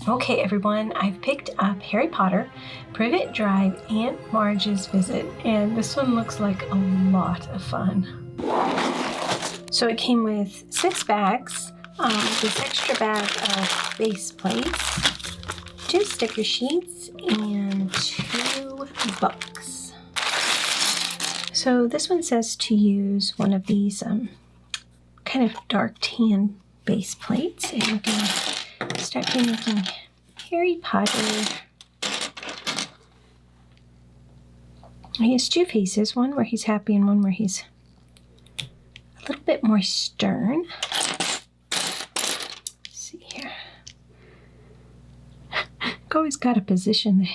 Okay, everyone, I've picked up Harry Potter, Privet Drive, and Marge's Visit, and this one looks like a lot of fun. So it came with 6 bags, this extra bag of base plates, 2 sticker sheets, and 2 books. So this one says to use one of these kind of dark tan base plates, and we're going to start by making Harry Potter. He has 2 faces, one where he's happy and one where he's a little bit more stern. Let's see here. Always got to position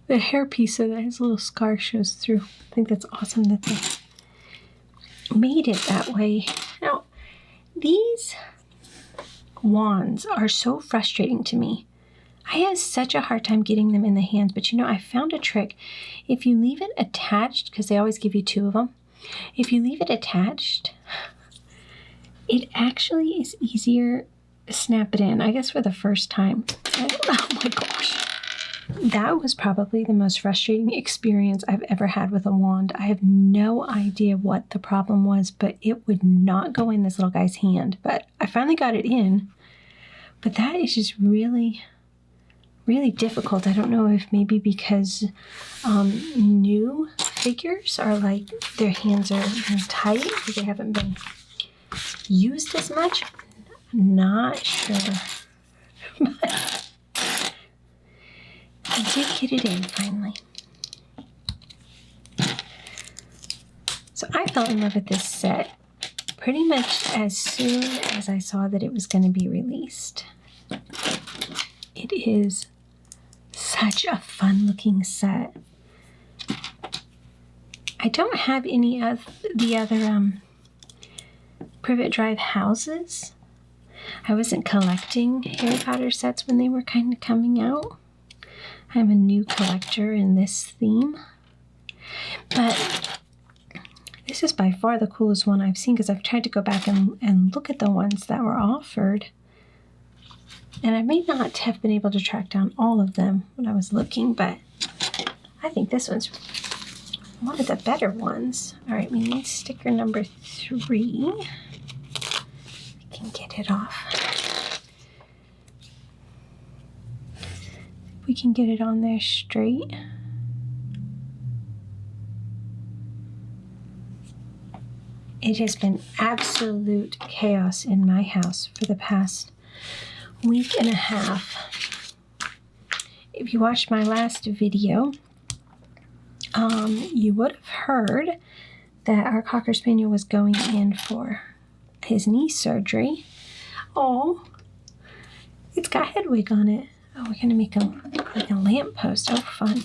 the hairpiece so that his little scar shows through. I think that's awesome that they made it that way. Now, these wands are so frustrating to me. I have such a hard time getting them in the hands, but I found a trick. If you leave it attached, because they always give you 2 of them, if you leave it attached, it actually is easier to snap it in. I guess for the first time. Oh my gosh. That was probably the most frustrating experience I've ever had with a wand. I have no idea what the problem was, but it would not go in this little guy's hand. But I finally got it in. But that is just really, really difficult. I don't know if maybe because new figures are like, their hands are tight because they haven't been used as much. Not sure. But I did get it in finally. So I fell in love with this set pretty much as soon as I saw that it was going to be released. It is such a fun looking set. I don't have any of the other Privet Drive houses. I wasn't collecting Harry Potter sets when they were kind of coming out. I'm a new collector in this theme. But this is by far the coolest one I've seen because I've tried to go back and look at the ones that were offered. And I may not have been able to track down all of them when I was looking, but I think this one's one of the better ones. All right, we need sticker number 3. We can get it off. We can get it on there straight. It has been absolute chaos in my house for the past week and a half. If you watched my last video, you would have heard that our Cocker Spaniel was going in for his knee surgery. Oh, it's got Hedwig on it. Oh, we're gonna make him like a lamppost. Oh, fun.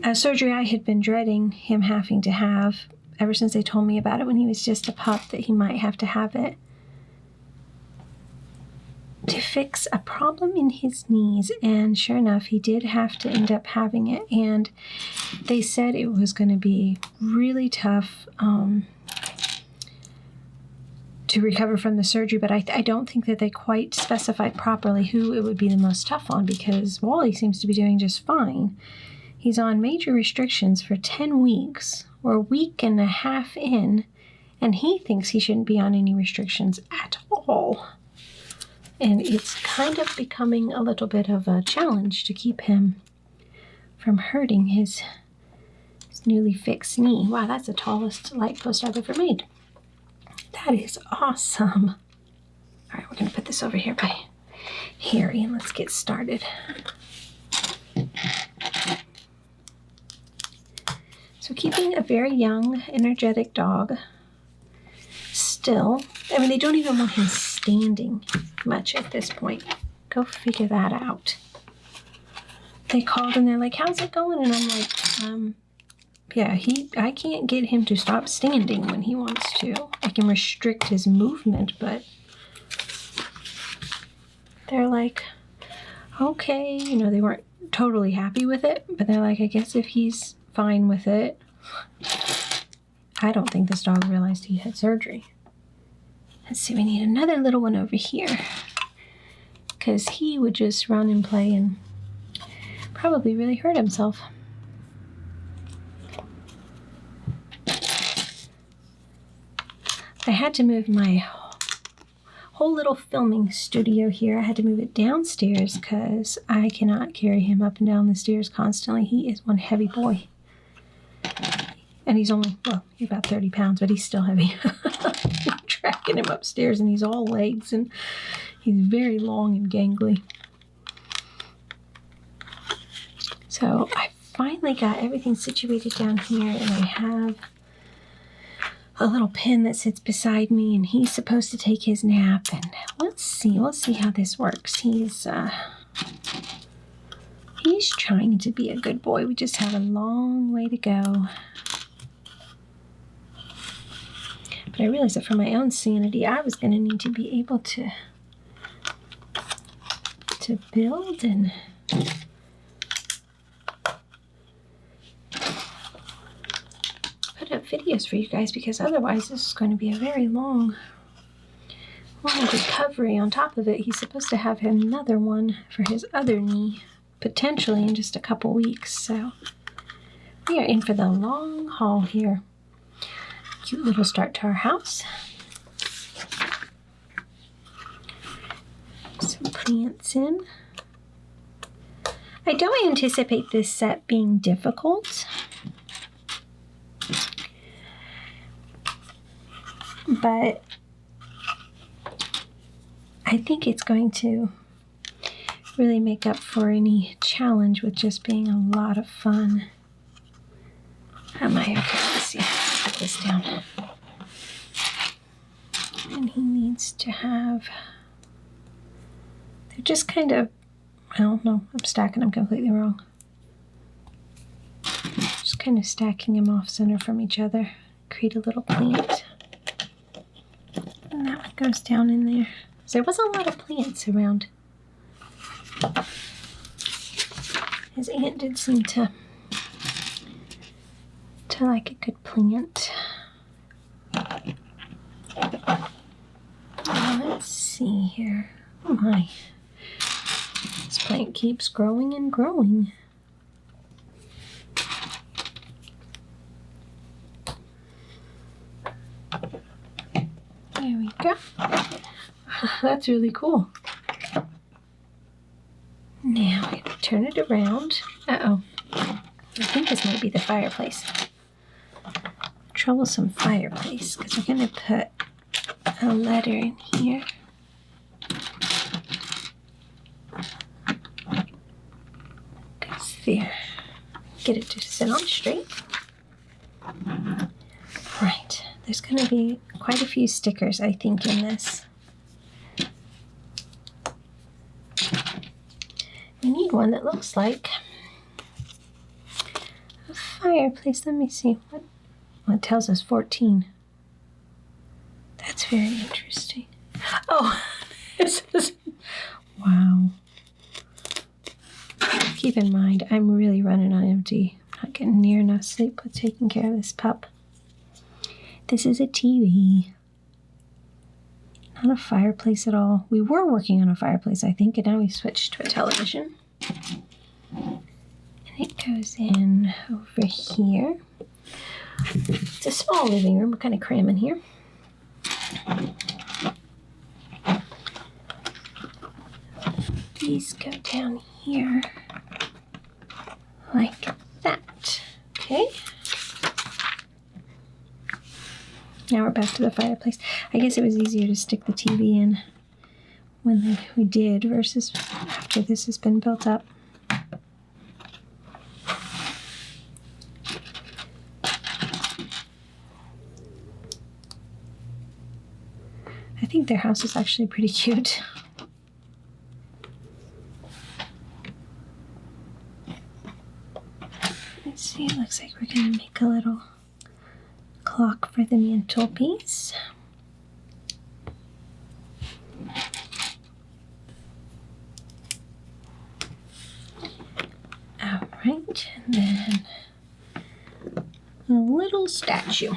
A surgery I had been dreading him having to have ever since they told me about it when he was just a pup, that he might have to have it to fix a problem in his knees. And sure enough, he did have to end up having it. And they said it was going to be really tough to recover from the surgery, but I don't think that they quite specified properly who it would be the most tough on, because Wally seems to be doing just fine. He's on major restrictions for 10 weeks. We're a week and a half in, and he thinks he shouldn't be on any restrictions at all. And it's kind of becoming a little bit of a challenge to keep him from hurting his newly fixed knee. Wow, that's the tallest light post I've ever made. That is awesome. All right, we're going to put this over here by Harry, and let's get started. So keeping a very young, energetic dog still. I mean, they don't even want him standing much at this point. Go figure that out. They called and they're like, how's it going? And I'm like, yeah, I can't get him to stop standing when he wants to. I can restrict his movement, but they're like, okay, they weren't totally happy with it, but they're like, I guess if he's fine with it. I don't think this dog realized he had surgery. Let's see, we need another little one over here. because he would just run and play and probably really hurt himself. I had to move my whole little filming studio here. I had to move it downstairs because I cannot carry him up and down the stairs constantly. He is one heavy boy. And he's only, well, he's about 30 pounds, but he's still heavy. I'm tracking him upstairs, and he's all legs, and he's very long and gangly. So I finally got everything situated down here, and I have a little pen that sits beside me, and he's supposed to take his nap, and we'll see how this works. He's trying to be a good boy. We just have a long way to go. But I realized that for my own sanity, I was going to need to be able to build and put up videos for you guys, because otherwise this is going to be a very long recovery. On top of it, he's supposed to have another one for his other knee, potentially in just a couple weeks. So we are in for the long haul here. Cute little start to our house. Some plants in. I don't anticipate this set being difficult, but I think it's going to really make up for any challenge with just being a lot of fun. Am I okay? Let's see. Let's put this down. And he needs to have, they're just kind of, I don't know, I'm stacking them completely wrong. Just kind of stacking them off center from each other. Create a little plant. And that one goes down in there. So there was a lot of plants around. His aunt did seem to like a good plant. Let's see here. Oh my. This plant keeps growing and growing. There we go. That's really cool. Now we turn it around. Uh-oh. I think this might be the fireplace. Troublesome fireplace, because we're going to put a letter in here. Goes there. Get it to sit on straight. Right. There's going to be quite a few stickers, I think, in this. We need one that looks like a fireplace. Let me see. What it tells us 14. That's very interesting. Oh, this is, wow. Keep in mind, I'm really running on empty. I'm not getting near enough sleep with taking care of this pup. This is a TV. Not a fireplace at all. We were working on a fireplace, I think, and now we switched to a television. And it goes in over here. It's a small living room. We're kind of cramming here. These go down here like that. Okay. Now we're back to the fireplace. I guess it was easier to stick the TV in when we did versus after this has been built up. I think their house is actually pretty cute. Let's see, it looks like we're going to make a little clock for the mantelpiece. Alright, and then a little statue.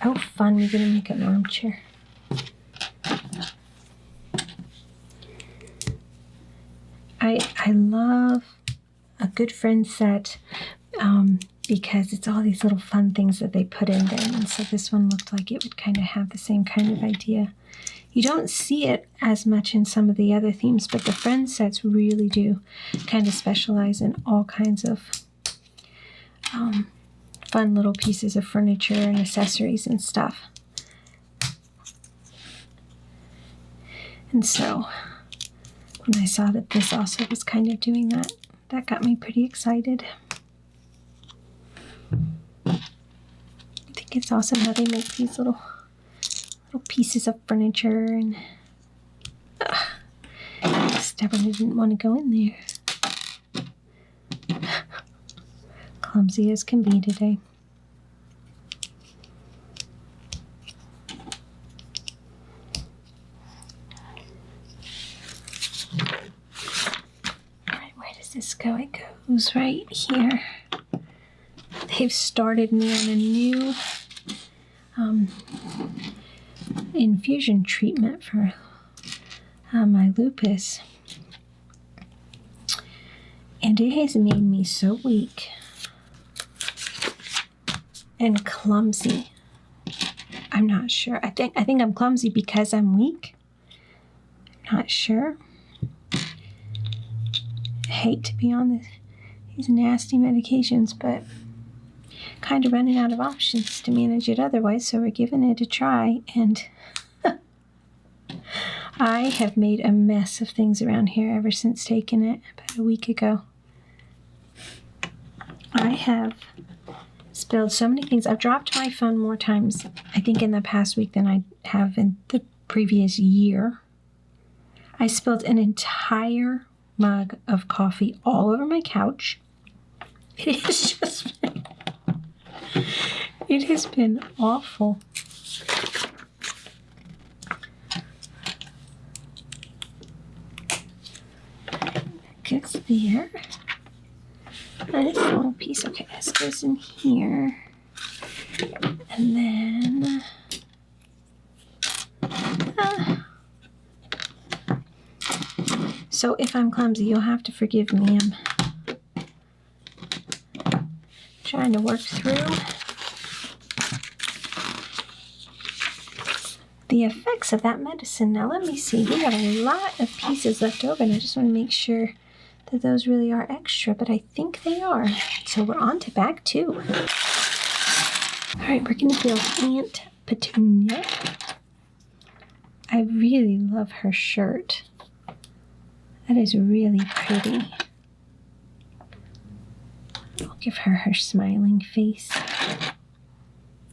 Oh, fun, we're going to make an armchair. I love a good friend set because it's all these little fun things that they put in there. And so this one looked like it would kind of have the same kind of idea. You don't see it as much in some of the other themes, but the friend sets really do kind of specialize in all kinds of fun little pieces of furniture and accessories and stuff. And so when I saw that this also was kind of doing that, that got me pretty excited. I think it's awesome how they make these little pieces of furniture, and I stubbornly didn't want to go in there. Clumsy as can be today. Alright, where does this go? It goes right here. They've started me on a new infusion treatment for my lupus, and it has made me so weak and clumsy. I'm not sure. I think I'm clumsy because I'm weak. I'm not sure. I hate to be on these nasty medications, but kind of running out of options to manage it otherwise, so we're giving it a try. And I have made a mess of things around here ever since taking it about a week ago. I have spilled so many things. I've dropped my phone more times, I think, in the past week than I have in the previous year. I spilled an entire mug of coffee all over my couch. It has been awful. Goes there. And it's a little piece. Okay, this goes in here. And then so if I'm clumsy, you'll have to forgive me. I'm trying to work through the effects of that medicine. Now let me see. We have a lot of pieces left over, and I just want to make sure that those really are extra, but I think they are. So we're on to bag 2. All right, we're going to build Aunt Petunia. I really love her shirt. That is really pretty. I'll give her her smiling face.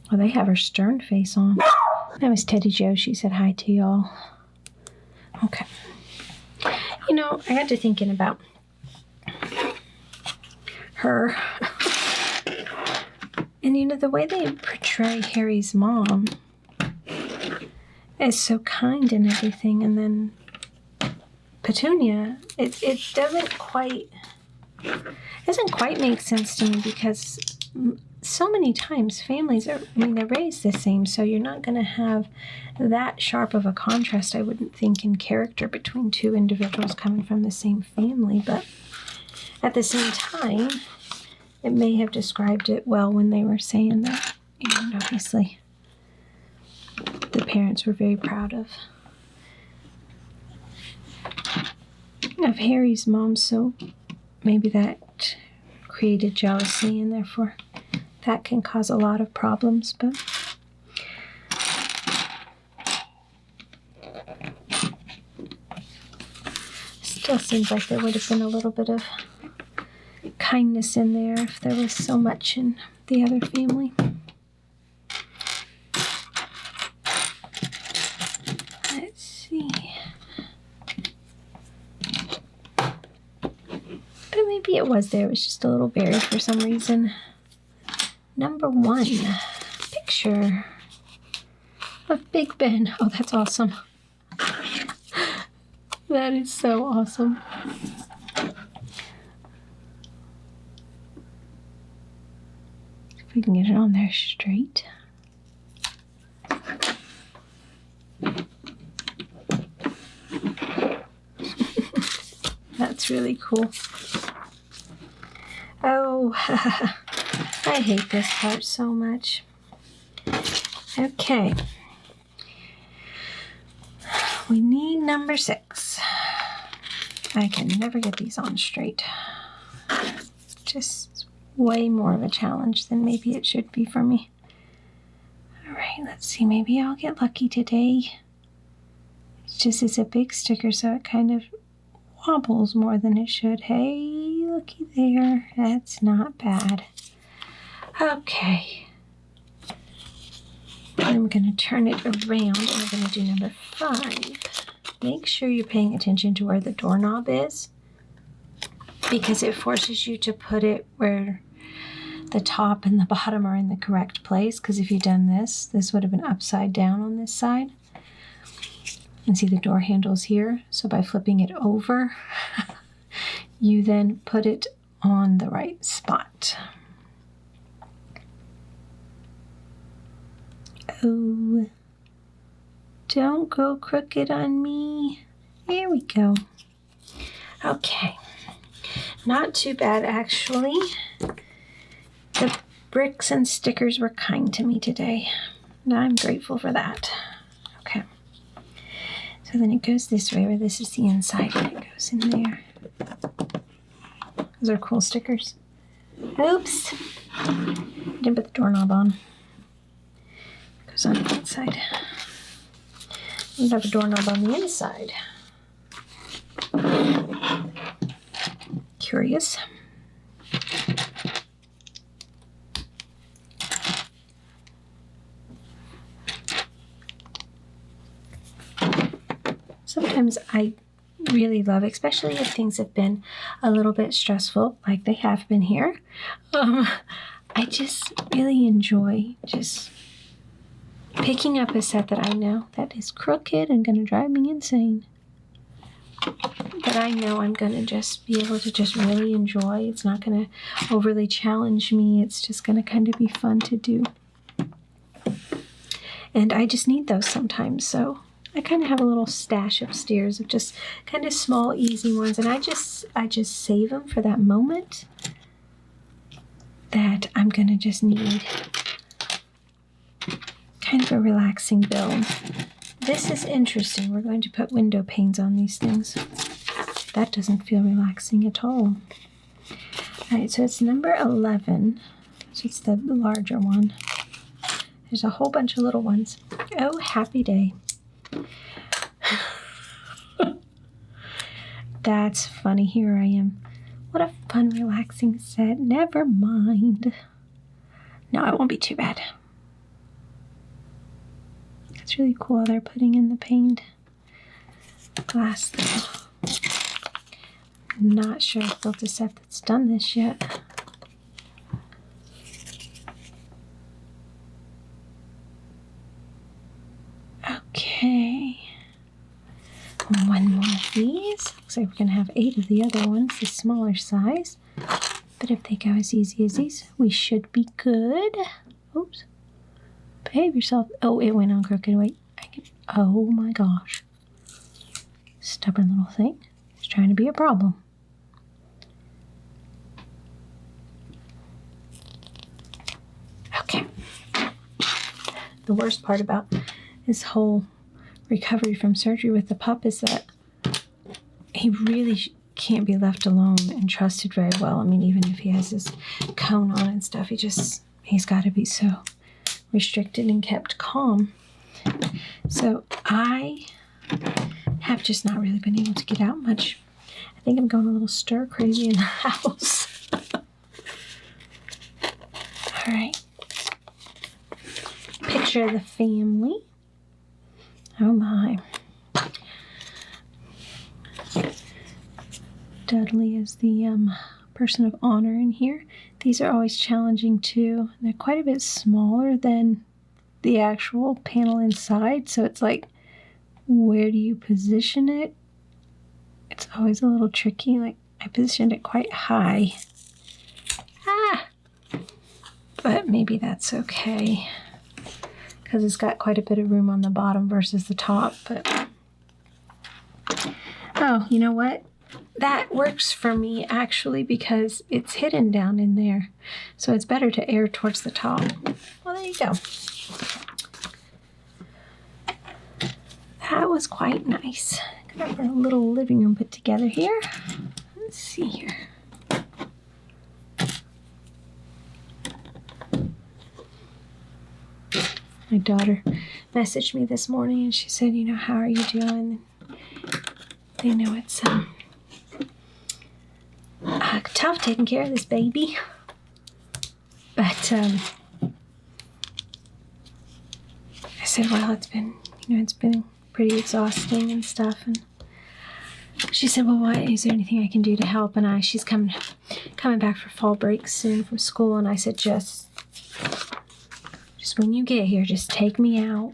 Well, they have her stern face on. That was Teddy Joe. She said hi to y'all. Okay. You know, I got to thinking about her. And you know, the way they portray Harry's mom is so kind and everything, and then Petunia, it doesn't quite make sense to me, because so many times families they're raised the same, so you're not going to have that sharp of a contrast, I wouldn't think, in character between two individuals coming from the same family. But at the same time, it may have described it well when they were saying that, and obviously the parents were very proud of Harry's mom, so maybe that created jealousy, and therefore that can cause a lot of problems. But still seems like there would have been a little bit of kindness in there if there was so much in the other family. Let's see. But maybe it was there. It was just a little buried for some reason. Number 1, picture of Big Ben. Oh, that's awesome. That is so awesome. If we can get it on there straight. That's That's really cool. Oh, I hate this part so much. Okay. We need number 6. I can never get these on straight. Just way more of a challenge than maybe it should be for me. All right, let's see. Maybe I'll get lucky today. It's a big sticker, so it kind of wobbles more than it should. Hey, looky there. That's not bad. Okay. I'm going to turn it around, and we're going to do number 5. Make sure you're paying attention to where the doorknob is, because it forces you to put it where the top and the bottom are in the correct place, because if you'd done this, this would have been upside down on this side. And see the door handles here, so by flipping it over, you then put it on the right spot. Oh, don't go crooked on me. There we go. Okay, not too bad actually. The bricks and stickers were kind to me today, and I'm grateful for that. Okay, so then it goes this way, where this is the inside, and it goes in there. Those are cool stickers. Oops, didn't put the doorknob on. Goes on the outside. We have a doorknob on the inside. Curious. Sometimes I really love, especially if things have been a little bit stressful, like they have been here. I just really enjoy just picking up a set that I know that is crooked and going to drive me insane. But I know I'm going to just be able to just really enjoy. It's not going to overly challenge me. It's just going to kind of be fun to do. And I just need those sometimes. So I kind of have a little stash upstairs of just kind of small, easy ones. And I just save them for that moment that I'm going to just need. Kind of a relaxing build. This is interesting. We're going to put window panes on these things. That doesn't feel relaxing at all. All right, so it's number 11. So it's the larger one. There's a whole bunch of little ones. Oh, happy day. That's funny. Here I am. What a fun, relaxing set. Never mind. No, it won't be too bad. It's really cool they're putting in the paint glass though. I'm not sure I've built a set that's done this yet. Okay. One more of these. Looks like we're going to have 8 of the other ones, the smaller size. But if they go as easy as these, we should be good. Oops. Behave yourself. Oh, it went on crooked. Wait. Oh my gosh. Stubborn little thing. It's trying to be a problem. Okay. The worst part about this whole recovery from surgery with the pup is that he really can't be left alone and trusted very well. I mean, even if he has his cone on and stuff, he's got to be so restricted and kept calm. So I have just not really been able to get out much. I think I'm going a little stir crazy in the house. All right. Picture of the family. Oh my. Dudley is the person of honor in here. These are always challenging too. They're quite a bit smaller than the actual panel inside, so it's like, where do you position it? It's always a little tricky. Like, I positioned it quite high. But maybe that's okay, because it's got quite a bit of room on the bottom versus the top. But oh, you know what? that works for me actually because it's hidden down in there. So it's better to air towards the top. Well, there you go. That was quite nice. Got our little living room put together here. Let's see here. My daughter messaged me this morning and she said, you know, how are you doing? They know it's tough taking care of this baby. But I said, well, it's been pretty exhausting and stuff. And she said, well, why is there anything I can do to help? And she's coming back for fall break soon from school. And I said, just when you get here, just take me out.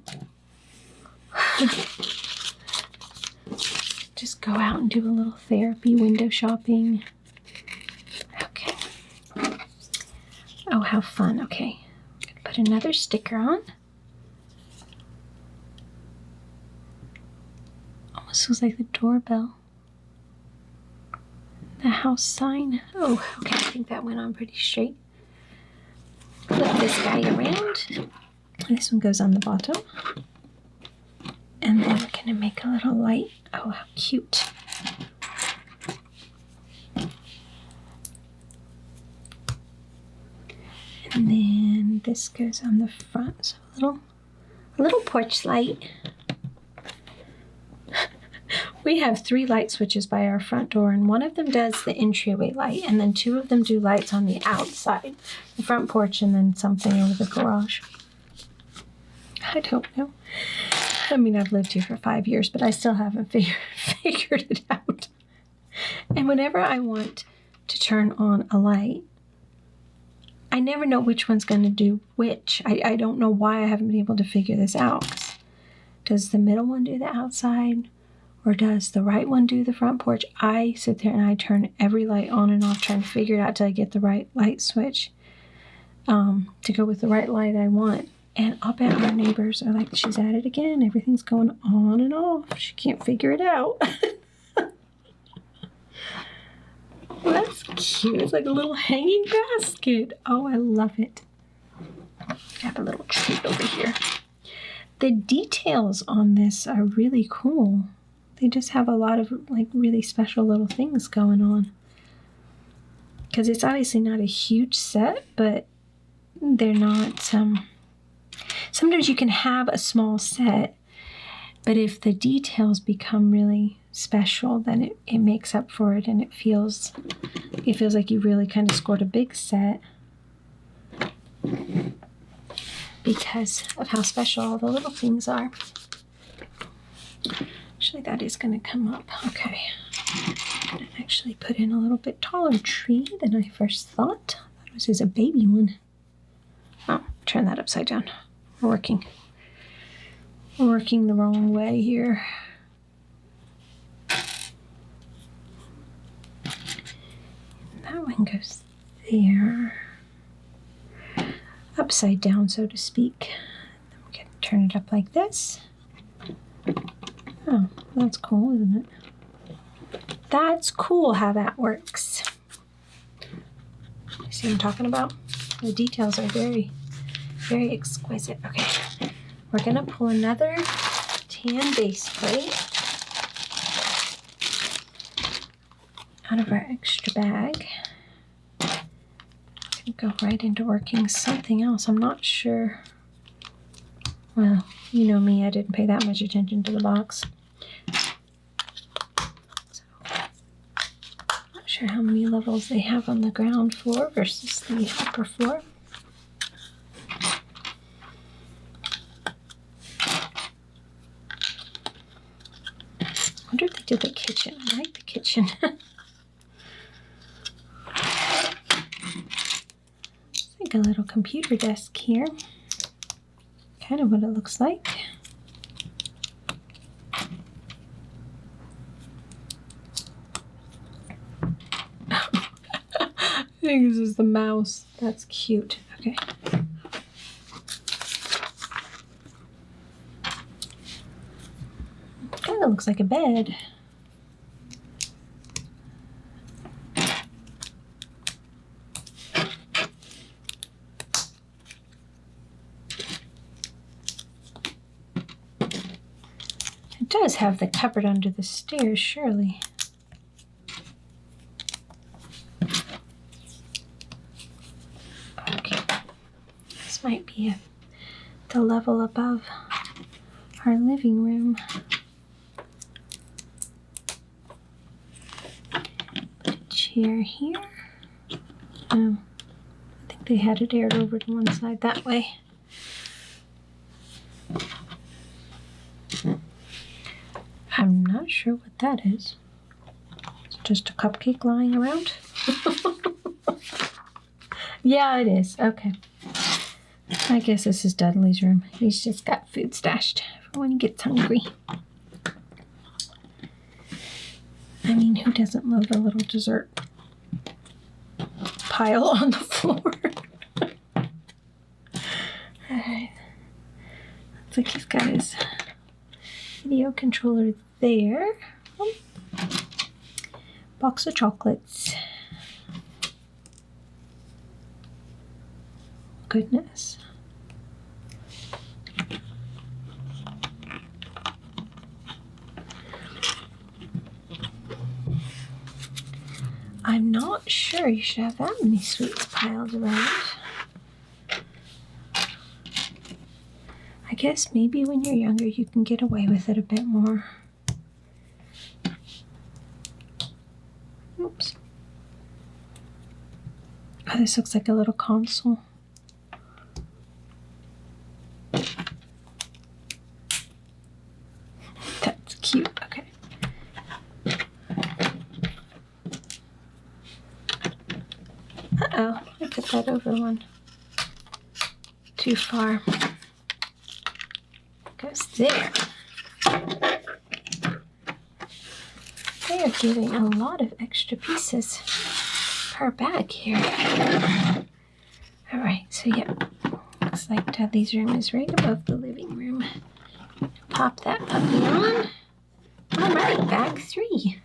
Just go out and do a little therapy, window shopping. Okay. Oh, how fun. Okay. I'm going to put another sticker on. Almost looks like the doorbell. The house sign. Oh, okay. I think that went on pretty straight. Flip this guy around. This one goes on the bottom. And then we're going to make a little light. Oh, how cute. And then this goes on the front. So a little porch light. We have 3 light switches by our front door, and one of them does the entryway light, and then 2 of them do lights on the outside, the front porch, and then something over the garage. I don't know. I mean, I've lived here for 5 years, but I still haven't figured it out. And whenever I want to turn on a light, I never know which one's going to do which. I don't know why I haven't been able to figure this out. Does the middle one do the outside? Or does the right one do the front porch? I sit there and I turn every light on and off trying to figure it out till I get the right light switch to go with the right light I want. And I'll bet our neighbors are like, she's at it again. Everything's going on and off. She can't figure it out. Well, that's cute. It's like a little hanging basket. Oh, I love it. I have a little treat over here. The details on this are really cool. They just have a lot of like really special little things going on. Because it's obviously not a huge set, but they're not... Sometimes you can have a small set, but if the details become really special, then it makes up for it, and it feels like you really kind of scored a big set because of how special all the little things are. Actually, that is going to come up. Okay. I'm going to actually put in a little bit taller tree than I first thought. I thought it was a baby one. Oh, turn that upside down. We're working the wrong way here. That one goes there. Upside down, so to speak. Then we can turn it up like this. Oh, that's cool, isn't it? That's cool how that works. You see what I'm talking about? The details are very, very exquisite. Okay, we're gonna pull another tan base plate out of our extra bag. Go right into working something else. I'm not sure. Well, you know me, I didn't pay that much attention to the box. So, not sure how many levels they have on the ground floor versus the upper floor. I wonder if they did the kitchen. I like the kitchen. Like a little computer desk here. Kind of what it looks like. I think this is the mouse. That's cute. Okay. Kind of looks like a bed. It does have the cupboard under the stairs, surely. Okay. This might be the level above our living room. Put a chair here. I think they had it aired over to one side that way. I'm not sure what that is. It's just a cupcake lying around. Yeah, it is. Okay. I guess this is Dudley's room. He's just got food stashed for when he gets hungry. I mean, who doesn't love a little dessert pile on the floor? Alright. Looks like he's got his video controller there. Oh. Box of chocolates. Goodness. I'm not sure you should have that many sweets piled around. I guess maybe when you're younger you can get away with it a bit more. Oops. Oh, this looks like a little console. That's cute. Okay. Uh-oh, I put that over one too far. Goes there. They are giving a lot of extra pieces per bag here. Alright, so yeah, looks like Dudley's room is right above the living room. Pop that puppy on. Alright, bag 3.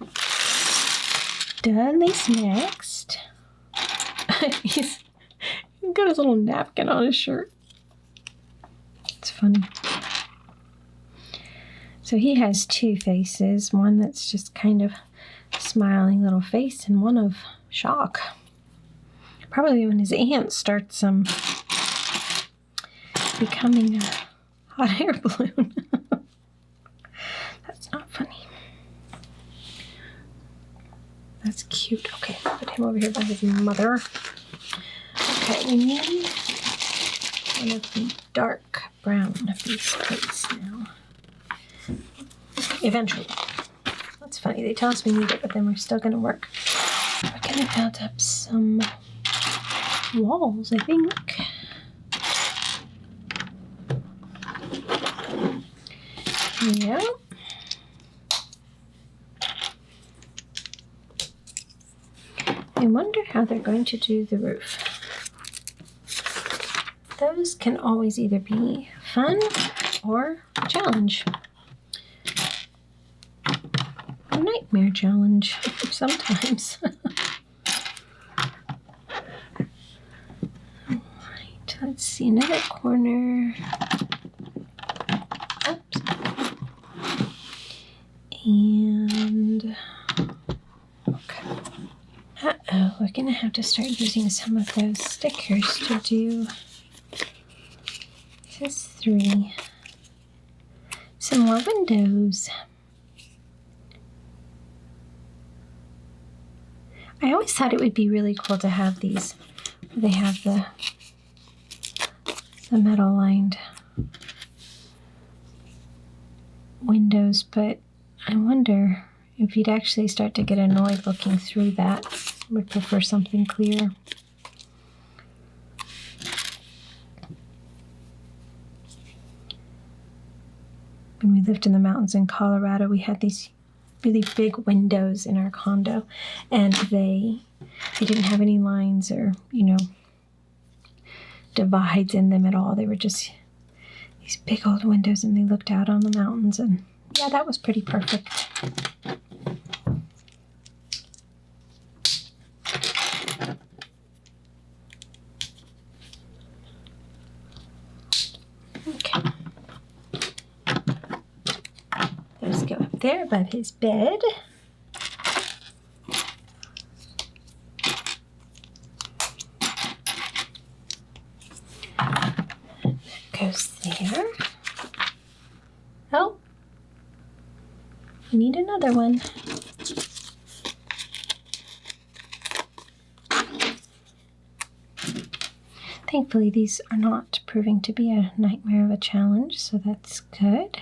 Dudley's next. He's got his little napkin on his shirt. It's funny. So he has 2 faces, one that's just kind of smiling little face and one of shock. Probably when his aunt starts becoming a hot air balloon. That's not funny. That's cute. Okay, put him over here by his mother. Okay, we need one of the dark brown of these plates now. Eventually. That's funny. They tell us we need it, but then we're still going to work. We're going to build up some walls, I think. Yeah. I wonder how they're going to do the roof. Those can always either be fun or a challenge. A nightmare challenge sometimes. Alright, let's see, another corner. Oops. And okay. Uh-oh, we're gonna have to start using some of those stickers to do. This is 3. Some more windows. I always thought it would be really cool to have these. They have the metal lined windows, but I wonder if you'd actually start to get annoyed looking through that. I would prefer something clear. When we lived in the mountains in Colorado, we had these really big windows in our condo, and they didn't have any lines or, divides in them at all. They were just these big old windows, and they looked out on the mountains, and yeah, that was pretty perfect. Okay. There's there above his bed. Goes there. Oh, we need another one. Thankfully, these are not proving to be a nightmare of a challenge, so that's good.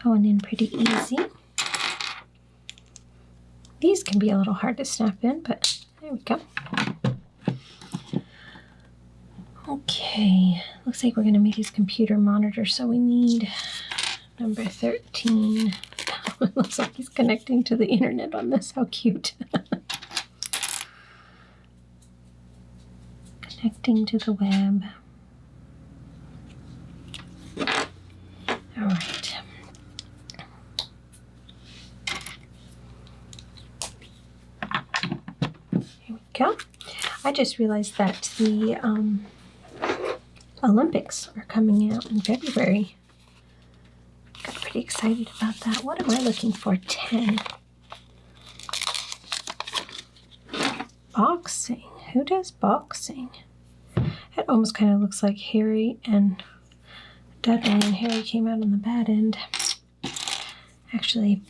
Going in pretty easy. These can be a little hard to snap in, but there we go. Okay, looks like we're going to make his computer monitor, so we need number 13. It looks like he's connecting to the internet on this. How cute. Connecting to the web. All right. Here we go. I just realized that the Olympics are coming out in February. Got pretty excited about that. What am I looking for? 10. Boxing. Who does boxing? It almost kind of looks like Harry and Dudley, and Harry came out on the bad end. Actually,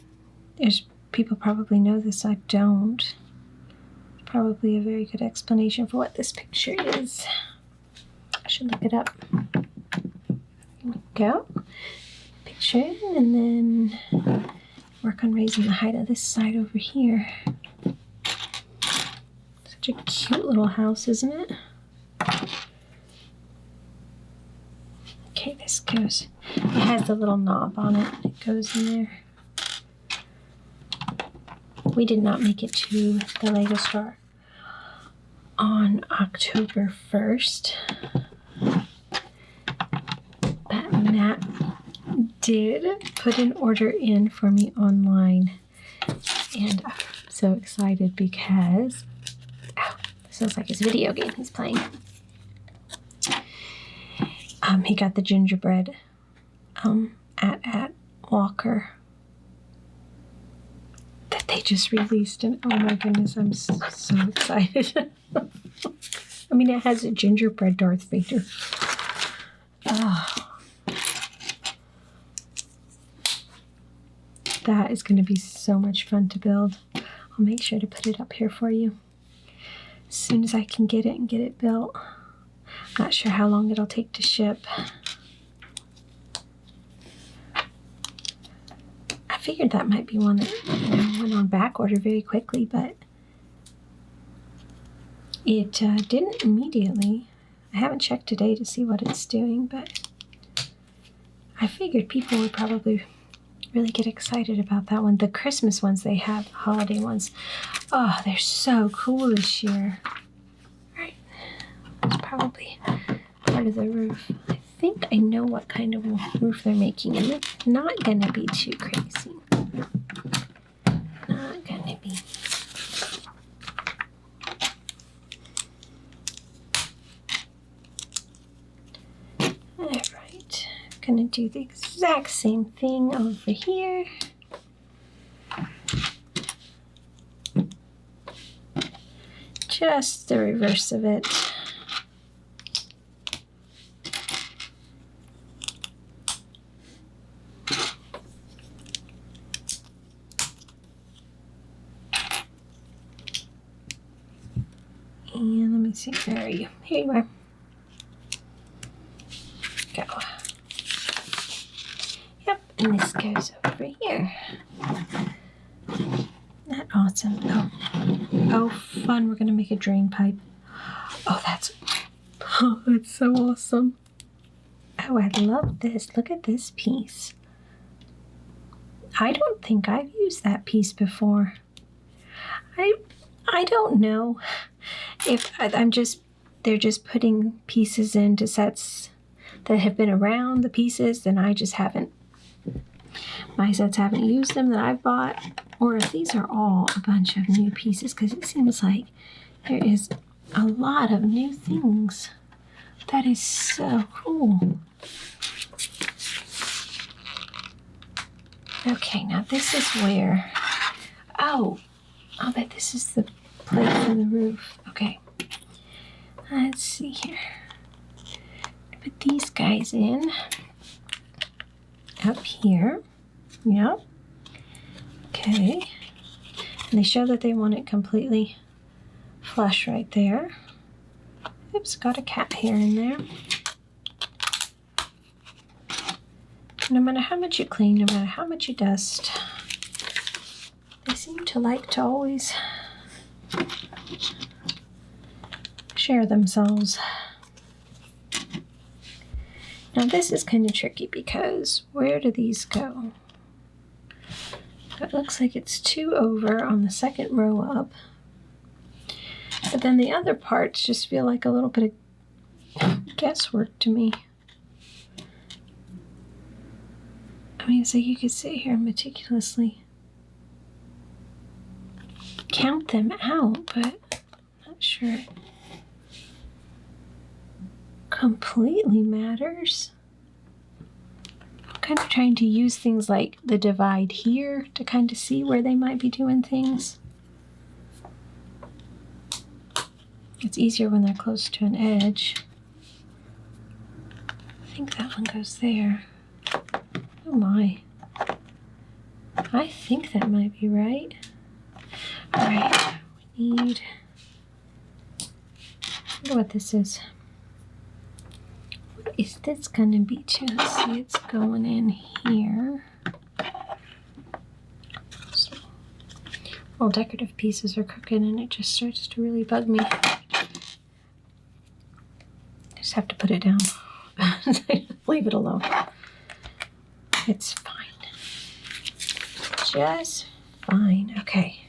there's people probably know this. I don't. Probably a very good explanation for what this picture is. I should look it up. Here we go. Picture, and then work on raising the height of this side over here. Such a cute little house, isn't it? Okay, this goes. It has the little knob on it. It goes in there. We did not make it to the Lego store on October 1st. But Matt did put an order in for me online. And I'm so excited because this looks like his video game he's playing. He got the gingerbread at Walker that they just released, and oh my goodness, I'm so excited. I mean, it has a gingerbread Darth Vader. Oh. That is going to be so much fun to build. I'll make sure to put it up here for you as soon as I can get it and get it built. Not sure how long it'll take to ship. I figured that might be one that went on back order very quickly, but it didn't immediately. I haven't checked today to see what it's doing, but I figured people would probably really get excited about that one. The Christmas ones they have, holiday ones, oh, they're so cool this year. Right, it's probably part of the roof. I think I know what kind of roof they're making, and it's not gonna be too crazy. Not gonna be. Alright, gonna do the exact same thing over here. Just the reverse of it. And let me see, where are you? Here you are. Go. Yep, and this goes over here. Isn't that awesome? Oh, fun, we're gonna make a drain pipe. Oh, that's so awesome. Oh, I love this. Look at this piece. I don't think I've used that piece before. I don't know if they're just putting pieces into sets that have been around, the pieces, and I just haven't. My sets haven't used them that I've bought, or if these are all a bunch of new pieces, because it seems like there is a lot of new things. That is so cool. Okay, now this is where, oh, I'll bet this is the plate for the roof. Okay, let's see here. Put these guys in up here. Yep. Okay. And they show that they want it completely flush right there. Oops, got a cat hair in there. No matter how much you clean, no matter how much you dust, they seem to like to always share themselves. Now this is kind of tricky because where do these go? It looks like it's 2 over on the second row up. But then the other parts just feel like a little bit of guesswork to me. I mean, it's like you could sit here and meticulously count them out, but I'm not sure it completely matters. I'm kind of trying to use things like the divide here to kind of see where they might be doing things. It's easier when they're close to an edge. I think that one goes there. Oh my. I think that might be right. Alright, we need... I wonder what this is. What is this gonna be too? Let's see, it's going in here. So, all decorative pieces are cooking and it just starts to really bug me. Just have to put it down. Leave it alone. It's fine. Just fine. Okay.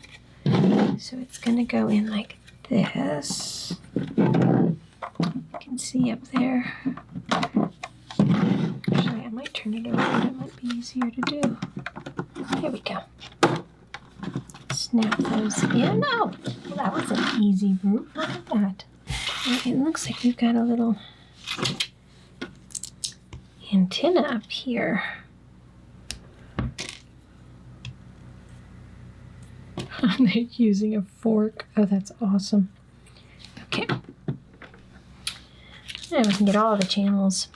So it's gonna go in like this. You can see up there. Actually, I might turn it around. It might be easier to do. Here we go. Snap those in. Oh, well, that was an easy route. Look at that. It looks like we've got a little antenna up here. They're using a fork. Oh, that's awesome. Okay. Now we can get all the channels.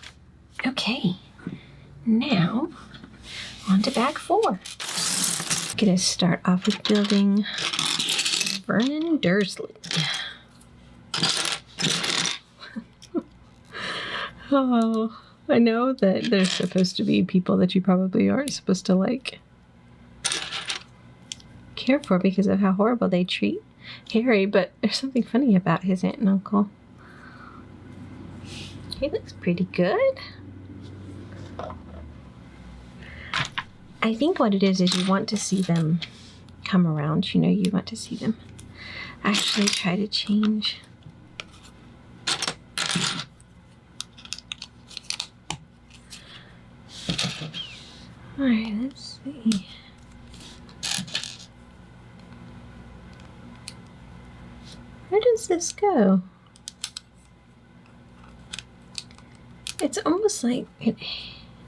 Okay. Now, on to bag 4. I'm gonna start off with building Vernon Dursley. Oh, I know that there's supposed to be people that you probably aren't supposed to like care for because of how horrible they treat Harry, but there's something funny about his aunt and uncle. He looks pretty good. I think what it is you want to see them come around. You know, you want to see them actually try to change. All right, let's see. Where does this go? It's almost like it,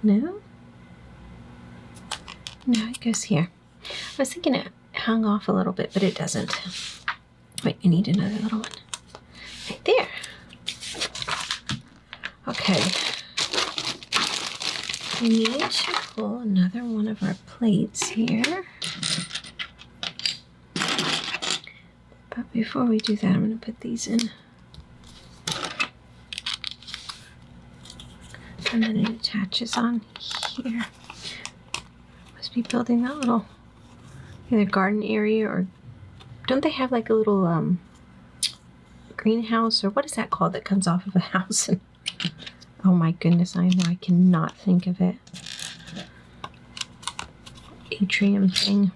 no? No, it goes here. I was thinking it hung off a little bit, but it doesn't. Wait, I need another little one. Right there. Okay. We need to pull another one of our plates here. But before we do that, I'm going to put these in. And then it attaches on here. Must be building that little either garden area or don't they have like a little greenhouse or what is that called that comes off of a house? And, oh my goodness, I know I cannot think of it. Atrium thing.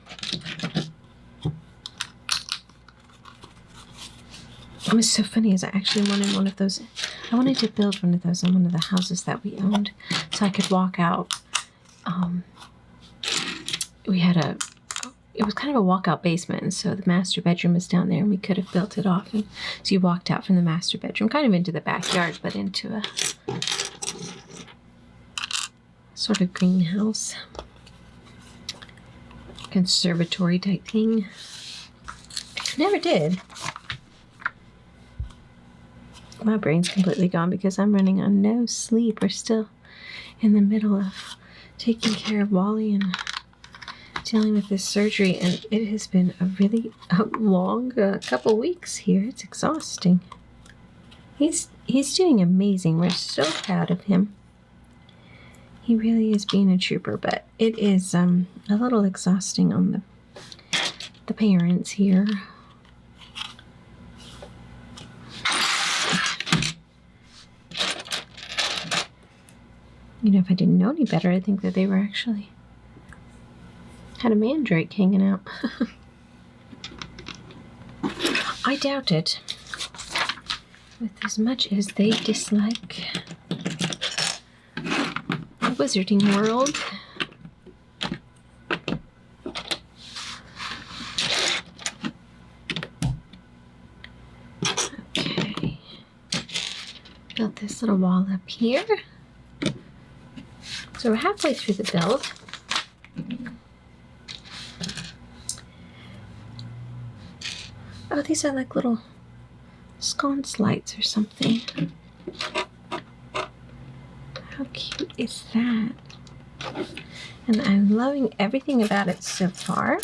What was so funny is I actually wanted one of those. I wanted to build one of those in one of the houses that we owned so I could walk out. We had it was kind of a walkout basement, and so the master bedroom was down there, and we could have built it off. And so you walked out from the master bedroom, kind of into the backyard, but into a sort of greenhouse. conservatory type thing. Never did. My brain's completely gone because I'm running on no sleep. We're still in the middle of taking care of Wally and dealing with this surgery, and it has been a really long couple weeks here. It's exhausting. He's doing amazing. We're so proud of him. He really is being a trooper, but it is a little exhausting on the parents here. You know, if I didn't know any better, I'd think that they were actually had a mandrake hanging out. I doubt it. With as much as they dislike the wizarding world. Okay. Built this little wall up here. So we're halfway through the build. Oh, these are like little sconce lights or something. How cute is that? And I'm loving everything about it so far.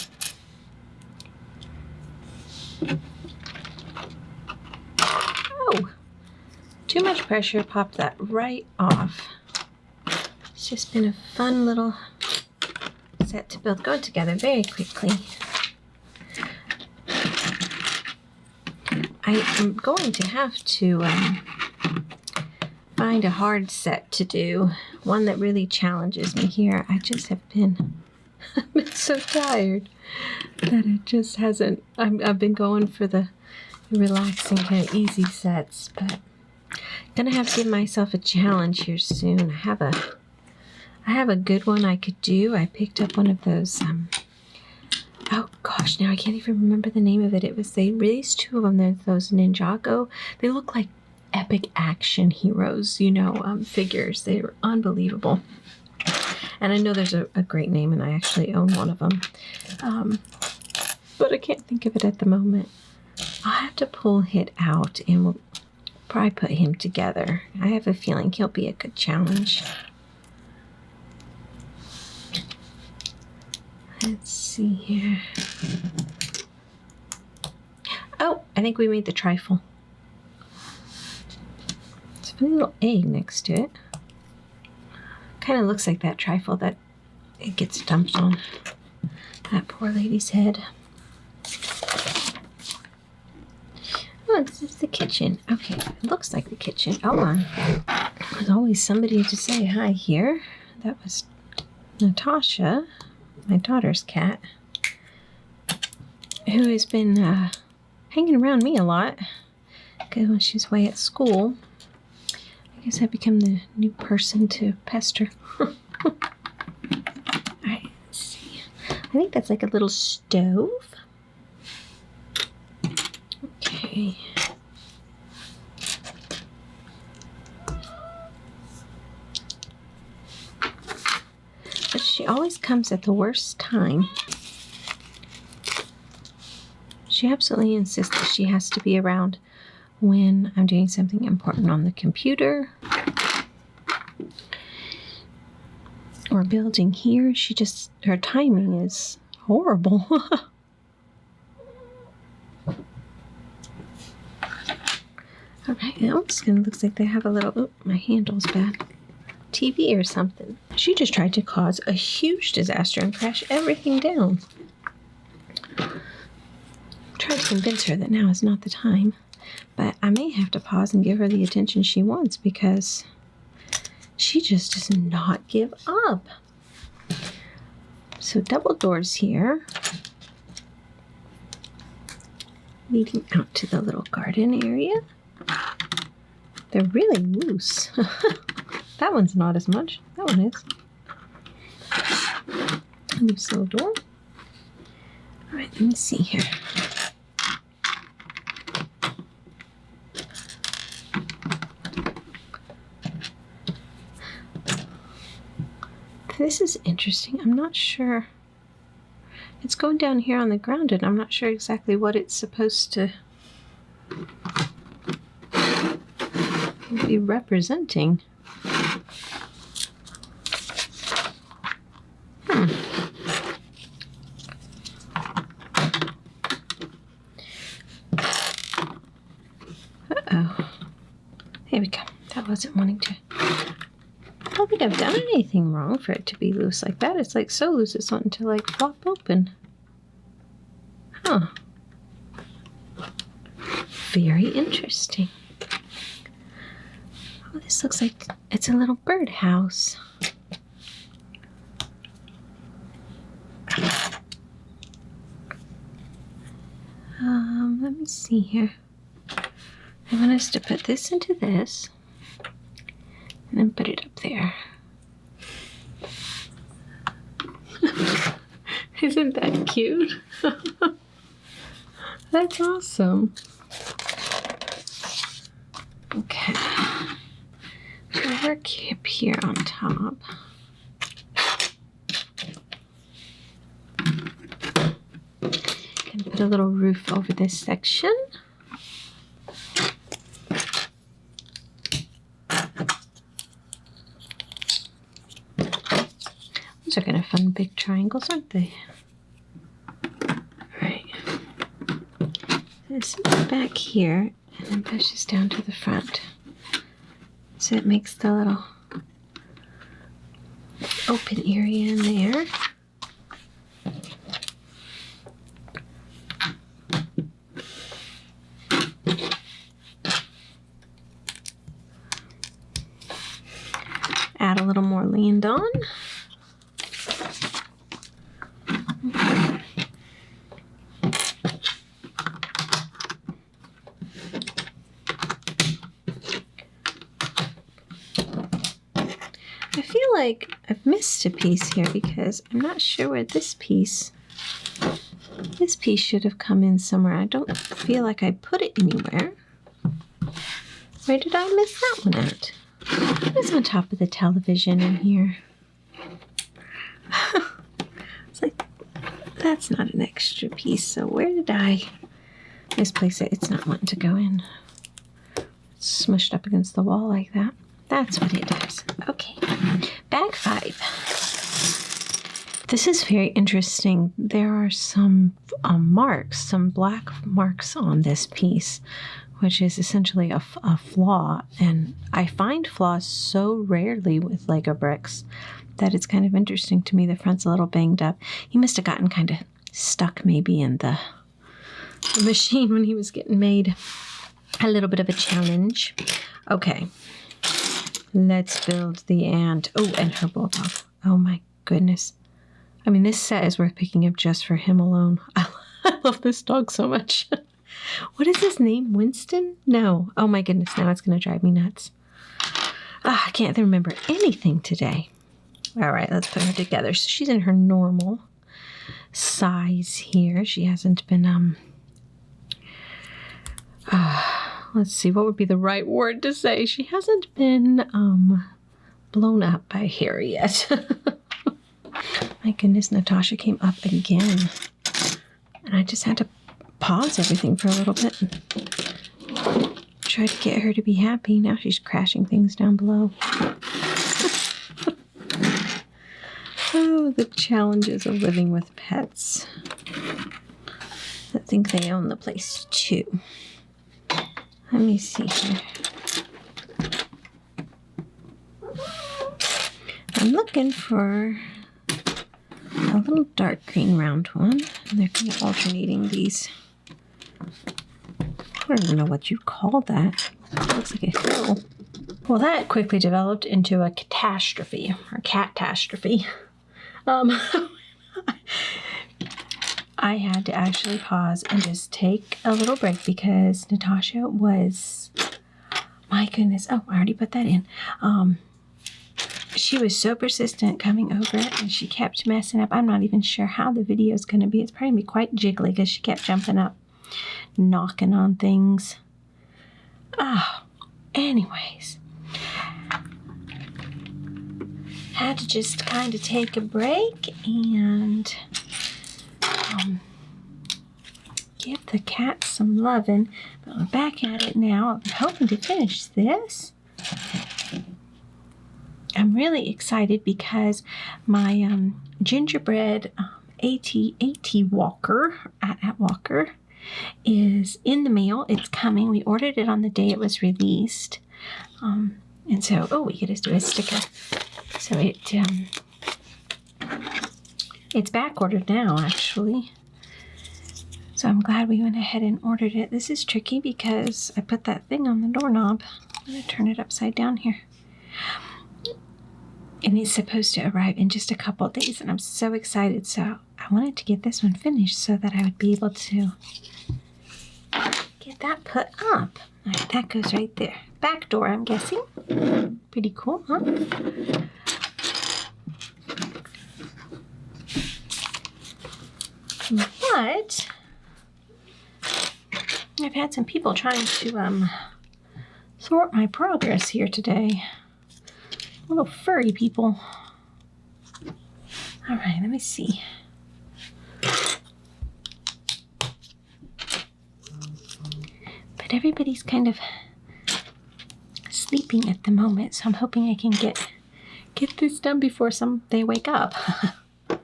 Oh, too much pressure, popped that right off. It's just been a fun little set to build, going together very quickly. I am going to have to find a hard set to do, one that really challenges me here. I just have been, I've been so tired that it just hasn't, I've been going for the relaxing kind of easy sets, but I'm gonna have to give myself a challenge here soon. I have a good one I could do. I picked up one of those, oh gosh, now I can't even remember the name of it. It was, they released two of them. They're those Ninjago. They look like epic action heroes, you know, figures. They were unbelievable. And I know there's a great name, and I actually own one of them. But I can't think of it at the moment. I'll have to pull it out, and we'll probably put him together. I have a feeling he'll be a good challenge. Let's see here. Oh, I think we made the trifle. It's a funny little egg next to it. Kind of looks like that trifle that it gets dumped on that poor lady's head. Oh, this is the kitchen. Okay, it looks like the kitchen. Oh, there's always somebody to say hi here. That was Natasha, my daughter's cat, who has been hanging around me a lot because when she's away at school, I guess I've become the new person to pester. Alright, let's see. I think that's like a little stove. Okay. But she always comes at the worst time. She absolutely insists that she has to be around when I'm doing something important on the computer or building here. She just, her timing is horrible. Alright, it almost kind of looks like they have a little, oh, my handle's bad, TV or something. She just tried to cause a huge disaster and crash everything down. Tried to convince her that now is not the time, but I may have to pause and give her the attention she wants because she just does not give up. So double doors here, leading out to the little garden area. They're really loose. That one's not as much. That one is. Loose little door. All right, let me see here. This is interesting. I'm not sure It's going down here on the ground, and I'm not sure exactly what it's supposed to be representing. Uh-oh. Here we go. That wasn't wanting to. I don't think I've done anything wrong for it to be loose like that. It's like so loose it's wanting to like flop open. Huh. Very interesting. Oh, this looks like it's a little birdhouse. Let me see here. I want us to put this into this and then put it up there. Isn't that cute? That's awesome. Okay. So work up here on top. And put a little roof over this section. Those are kind of fun big triangles, aren't they? Alright. This is back here and then pushes down to the front. So it makes the little open area in there. Add a little more land on. I feel like I've missed a piece here because I'm not sure where this piece should have come in somewhere. I don't feel like I put it anywhere. Where did I miss that one at? It's on top of the television in here. It's like, that's not an extra piece, so where did I misplace it? It's not wanting to go in. It's smushed up against the wall like that. That's what it does. Okay, bag 5. This is very interesting. There are some marks, some black marks on this piece, which is essentially a flaw. And I find flaws so rarely with Lego bricks that it's kind of interesting to me. The front's a little banged up. He must have gotten kind of stuck maybe in the machine when he was getting made. A little bit of a challenge. Okay. Let's build the ant. Oh, and her bulldog. Oh my goodness. I mean, this set is worth picking up just for him alone. I love this dog so much. What is his name? Winston? No. Oh my goodness, now it's going to drive me nuts. I can't remember anything today. All right, let's put her together. So she's in her normal size here. She hasn't been, let's see, what would be the right word to say? She hasn't been blown up by hair yet. My goodness, Natasha came up again. And I just had to pause everything for a little bit and try to get her to be happy. Now she's crashing things down below. Oh, the challenges of living with pets. I think they own the place too. Let me see here. I'm looking for a little dark green round one. And they're kind of alternating these. I don't even know what you'd call that. It looks like a hill. Well, that quickly developed into a catastrophe, or catastrophe. I had to actually pause and just take a little break because Natasha was, my goodness, oh, I already put that in. She was so persistent coming over and she kept messing up. I'm not even sure how the video is going to be. It's probably going to be quite jiggly because she kept jumping up, knocking on things. Oh, anyways. Had to just kind of take a break and the cats some loving. But we're back at it now. I'm hoping to finish this. I'm really excited because my gingerbread AT Walker at Walker is in the mail. It's coming. We ordered it on the day it was released. And so, oh, we get to do a sticker. So it's back ordered now, actually. So I'm glad we went ahead and ordered it. This is tricky because I put that thing on the doorknob. I'm going to turn it upside down here. And it's supposed to arrive in just a couple of days, and I'm so excited. So I wanted to get this one finished so that I would be able to get that put up. All right, that goes right there. Back door, I'm guessing. Pretty cool, huh? But I've had some people trying to thwart my progress here today. Little furry people. All right, let me see. But everybody's kind of sleeping at the moment, so I'm hoping I can get this done before they wake up. All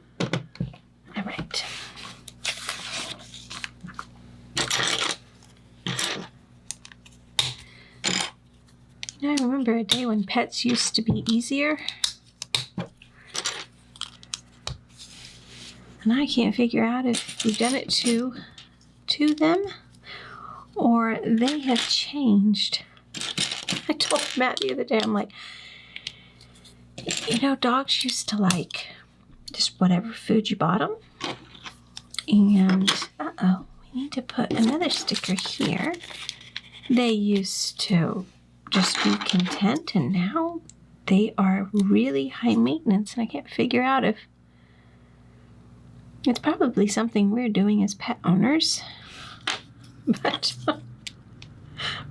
right. You know, I remember a day when pets used to be easier. And I can't figure out if we've done it to them or they have changed. I told Matt the other day, I'm like, you know, dogs used to like just whatever food you bought them. And, uh-oh, we need to put another sticker here. They used to just be content, and now they are really high maintenance, and I can't figure out if it's probably something we're doing as pet owners. But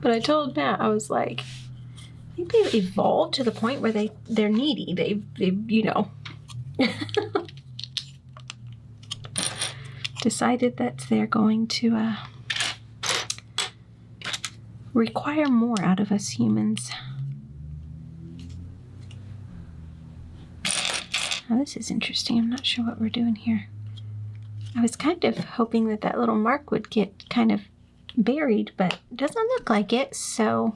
I told Matt, I was like, I think they've evolved to the point where they're needy. They've you know, decided that they're going to require more out of us humans. Now this is interesting. I'm not sure what we're doing here. I was kind of hoping that little mark would get kind of buried, but it doesn't look like it, so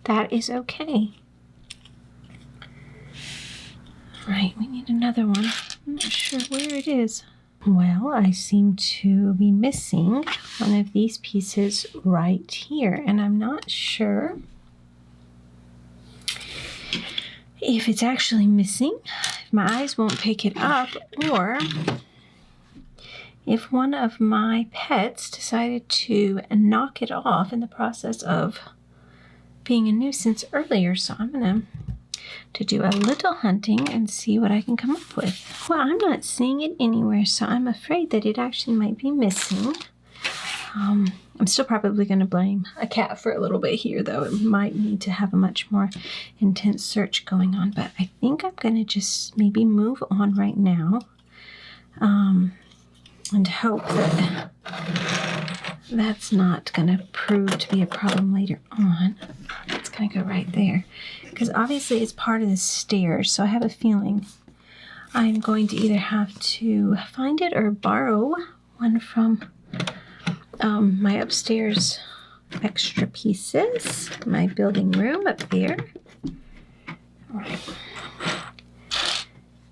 that is okay. Right, we need another one. I'm not sure where it is. Well, I seem to be missing one of these pieces right here, and I'm not sure if it's actually missing, if my eyes won't pick it up, or if one of my pets decided to knock it off in the process of being a nuisance earlier. So I'm going to do a little hunting and see what I can come up with. Well, I'm not seeing it anywhere, so I'm afraid that it actually might be missing. I'm still probably going to blame a cat for a little bit here, though. It might need to have a much more intense search going on, but I think I'm going to just maybe move on right now. And hope that that's not going to prove to be a problem later on. It's going to go right there. Because obviously it's part of the stairs, so I have a feeling I'm going to either have to find it or borrow one from my upstairs extra pieces, my building room up there. All right.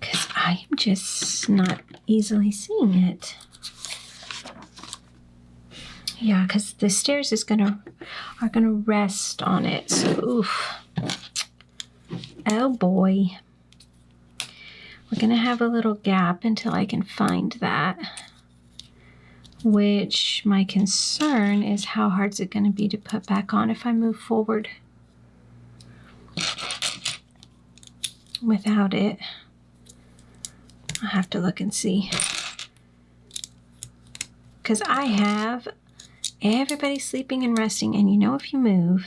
Because I am just not easily seeing it. Yeah, because the stairs are gonna rest on it. So, oof. Oh boy. We're gonna have a little gap until I can find that. Which my concern is how hard is it gonna be to put back on if I move forward without it. I'll have to look and see. Because I have everybody sleeping and resting, and you know if you move,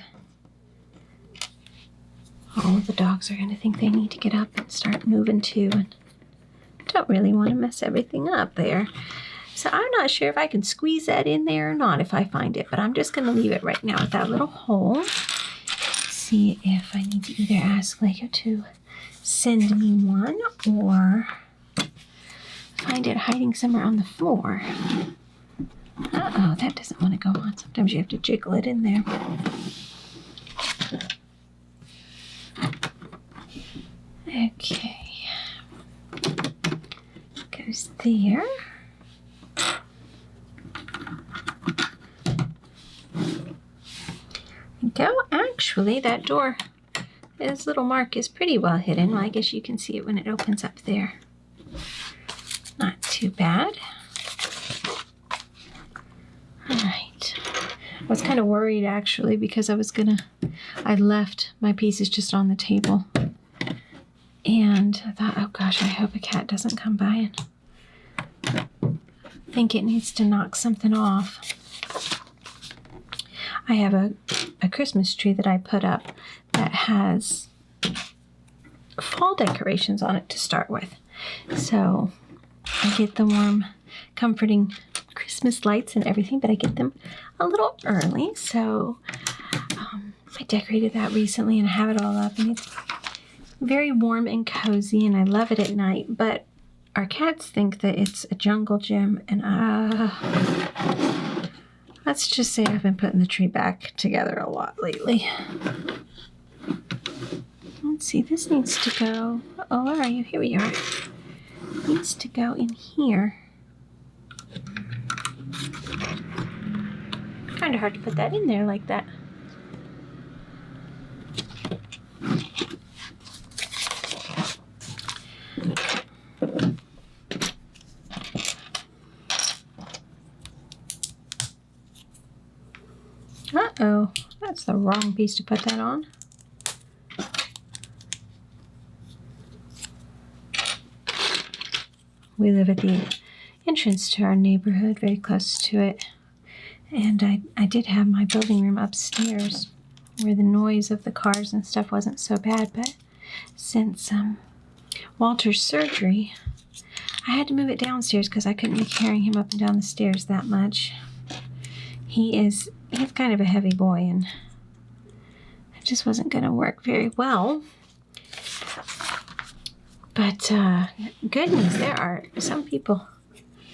all the dogs are going to think they need to get up and start moving too, and I don't really want to mess everything up there. So I'm not sure if I can squeeze that in there or not if I find it, but I'm just going to leave it right now at that little hole. See if I need to either ask Lego to send me one or find it hiding somewhere on the floor. Uh-oh, that doesn't want to go on. Sometimes you have to jiggle it in there. Okay. Goes there. Go. Actually, that door, this little mark is pretty well hidden. Well, I guess you can see it when it opens up there. Not too bad. All right. I was kind of worried actually because I left my pieces just on the table. And I thought, oh gosh, I hope a cat doesn't come by and think it needs to knock something off. I have a Christmas tree that I put up that has fall decorations on it to start with. So I get the warm, comforting Christmas lights and everything, but I get them a little early. So I decorated that recently and I have it all up, and it's very warm and cozy, and I love it at night. But our cats think that it's a jungle gym, and let's just say I've been putting the tree back together a lot lately. Let's see, this needs to go. Oh, where are you? Here we are. It needs to go in here. Kind of hard to put that in there like that. Uh-oh, that's the wrong piece to put that on. We live at the entrance to our neighborhood, very close to it. And I did have my building room upstairs where the noise of the cars and stuff wasn't so bad. But since Walter's surgery, I had to move it downstairs because I couldn't be carrying him up and down the stairs that much. He's kind of a heavy boy, and it just wasn't going to work very well. But good news, there are some people,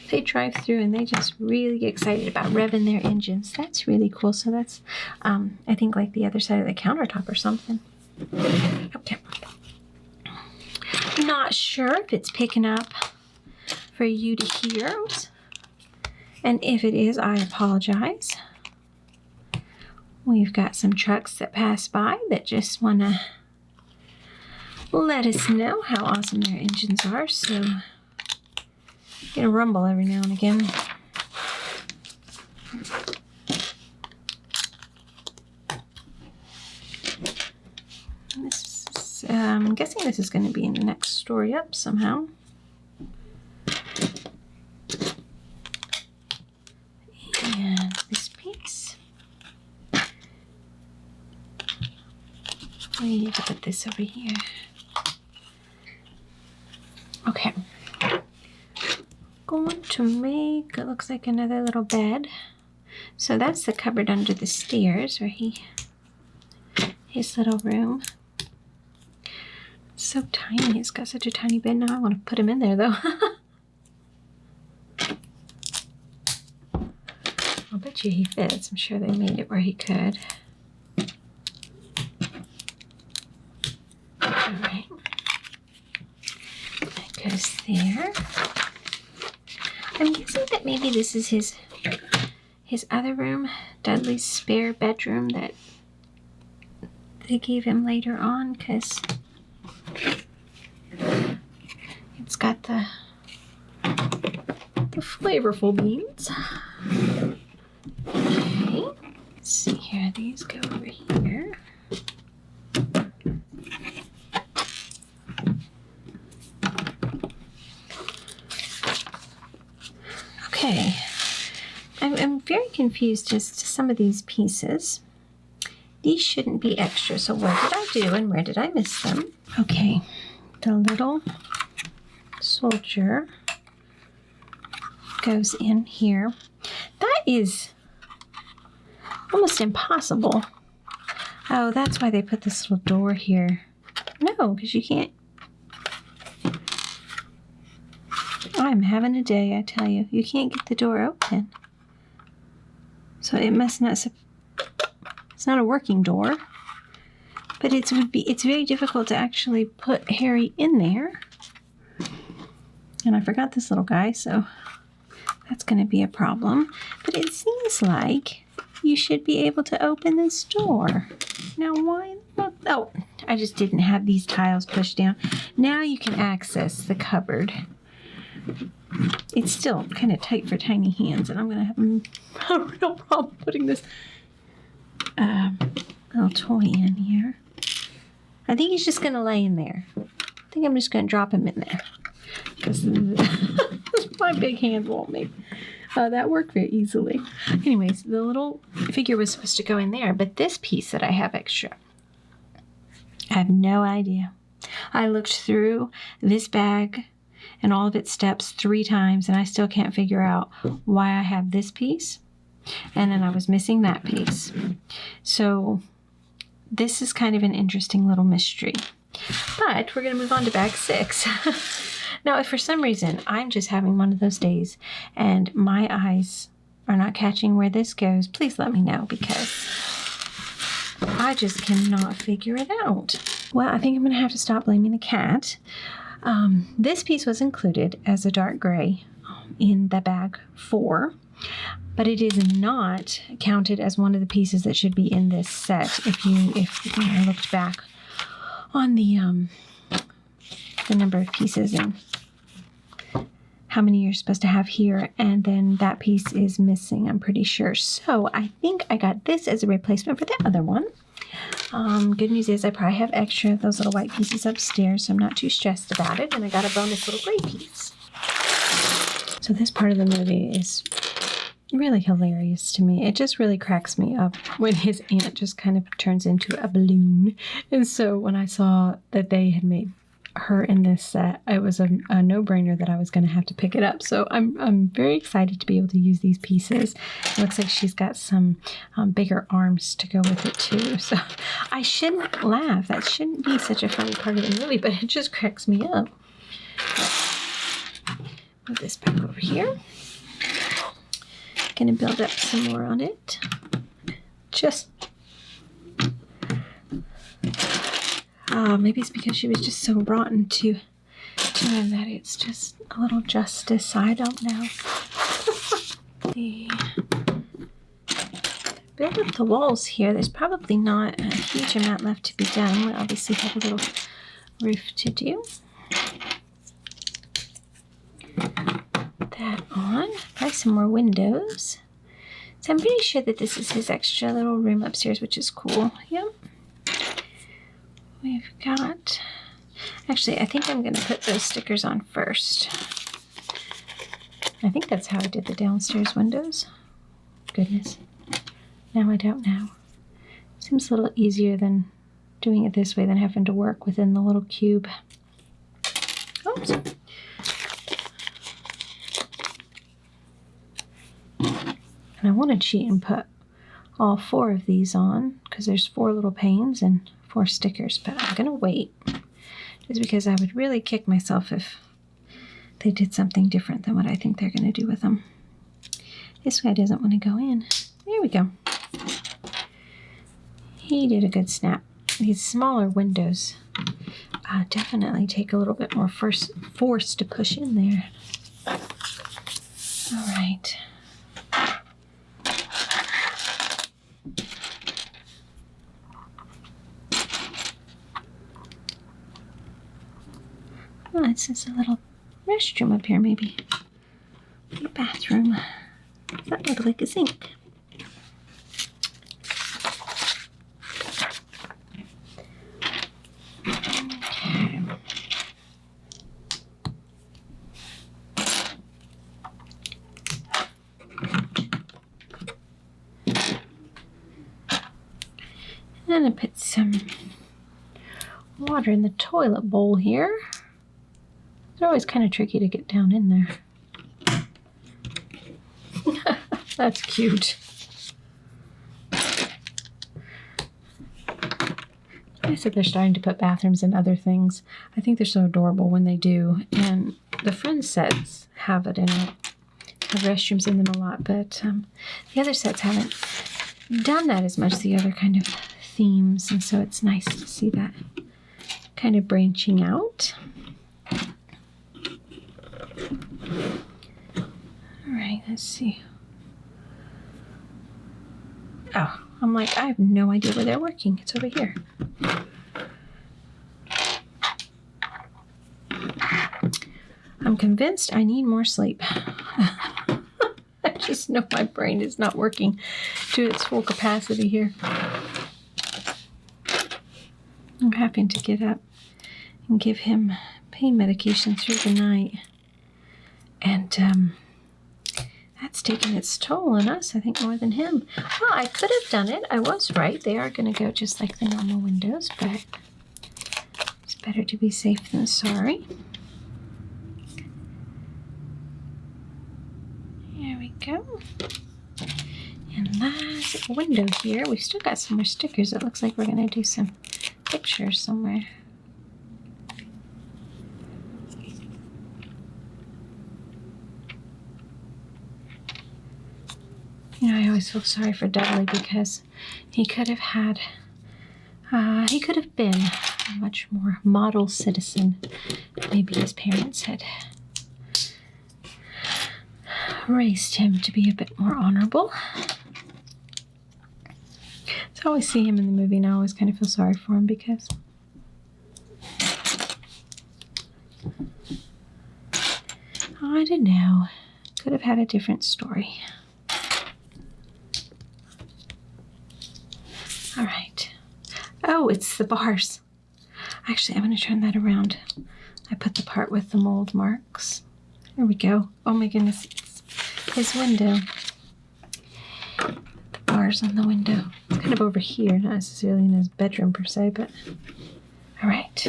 they drive through and they just really get excited about revving their engines. That's really cool. So that's, I think, like the other side of the countertop or something. Okay. Not sure if it's picking up for you to hear. And if it is, I apologize. We've got some trucks that pass by that just want to let us know how awesome their engines are. So get a rumble every now and again. This is, I'm guessing this is going to be in the next story up somehow. And this piece. We need to put this over here. Okay. Going to make, it looks like another little bed. So that's the cupboard under the stairs where his little room. It's so tiny. It's got such a tiny bed. Now I want to put him in there though. I'll bet you he fits. I'm sure they made it where he could. Alright. That goes there. I'm guessing that maybe this is his other room, Dudley's spare bedroom that they gave him later on, because it's got the flavorful beans. Okay, let's see here. These go over here. Okay, I'm very confused as to some of these pieces. These shouldn't be extra, so what did I do and where did I miss them? Okay, the little soldier goes in here. That is almost impossible. Oh, that's why they put this little door here. No, because you can't. I'm having a day, I tell you. You can't get the door open. So it must not. It's not a working door, but it's very difficult to actually put Harry in there. And I forgot this little guy, so that's going to be a problem. But it seems like you should be able to open this door. Now, why? Oh, I just didn't have these tiles pushed down. Now you can access the cupboard. It's still kind of tight for tiny hands, and I'm going to have a real problem putting this little toy in here. I think he's just going to lay in there. I think I'm just going to drop him in there. Because my big hand won't make that work very easily. Anyways, the little figure was supposed to go in there, but this piece that I have extra, I have no idea. I looked through this bag and all of its steps 3 times, and I still can't figure out why I have this piece, and then I was missing that piece. So this is kind of an interesting little mystery. But we're going to move on to bag 6. Now, if for some reason I'm just having one of those days and my eyes are not catching where this goes, please let me know, because I just cannot figure it out. Well, I think I'm going to have to stop blaming the cat. This piece was included as a dark gray in the bag 4, but it is not counted as one of the pieces that should be in this set. If you looked back on the number of pieces and how many you're supposed to have here, and then that piece is missing, I'm pretty sure. So I think I got this as a replacement for the other one. Good news is I probably have extra of those little white pieces upstairs, so I'm not too stressed about it, and I got a bonus little gray piece. So this part of the movie is really hilarious to me. It just really cracks me up when his aunt just kind of turns into a balloon. And so when I saw that they had made her in this set, it was a no-brainer that I was going to have to pick it up. So I'm very excited to be able to use these pieces. It looks like she's got some bigger arms to go with it too. So I shouldn't laugh. That shouldn't be such a funny part of the movie, but it just cracks me up. Move this back over here. Gonna build up some more on it. Maybe it's because she was just so rotten to him that it's just a little justice. I don't know. Build up the walls here. There's probably not a huge amount left to be done. We obviously have a little roof to do. That on. Probably some more windows. So I'm pretty sure that this is his extra little room upstairs, which is cool. Yep. We've got... Actually, I think I'm going to put those stickers on first. I think that's how I did the downstairs windows. Goodness. Now I don't know. Seems a little easier than doing it this way than having to work within the little cube. Oops. And I want to cheat and put all 4 of these on because there's 4 little panes and 4 stickers, but I'm going to wait just because I would really kick myself if they did something different than what I think they're going to do with them. This guy doesn't want to go in. There we go. He did a good snap. These smaller windows definitely take a little bit more force to push in there. All right. Oh, it's just a little restroom up here, maybe. A bathroom. That looked like a sink. Okay. And I put some water in the toilet bowl here. It's always kind of tricky to get down in there. That's cute. I said they're starting to put bathrooms in other things. I think they're so adorable when they do. And the Friends sets have it in it. Have restrooms in them a lot, but the other sets haven't done that as much, the other kind of themes, and so it's nice to see that kind of branching out. All right, let's see. Oh, I'm like, I have no idea where they're working. It's over here. I'm convinced I need more sleep. I just know my brain is not working to its full capacity here. I'm having to get up and give him pain medication through the night. And that's taking its toll on us, I think, more than him. Well, I could have done it. I was right. They are going to go just like the normal windows, but it's better to be safe than sorry. There we go. And last window here. We've still got some more stickers. It looks like we're going to do some pictures somewhere. You know, I always feel sorry for Dudley because he could have been a much more model citizen. Maybe his parents had raised him to be a bit more honorable. So I always see him in the movie and I always kind of feel sorry for him because I don't know, could have had a different story. All right. Oh, it's the bars. Actually, I'm going to turn that around. I put the part with the mold marks. There we go. Oh my goodness. It's his window. The bars on the window. It's kind of over here, not necessarily in his bedroom per se, but all right.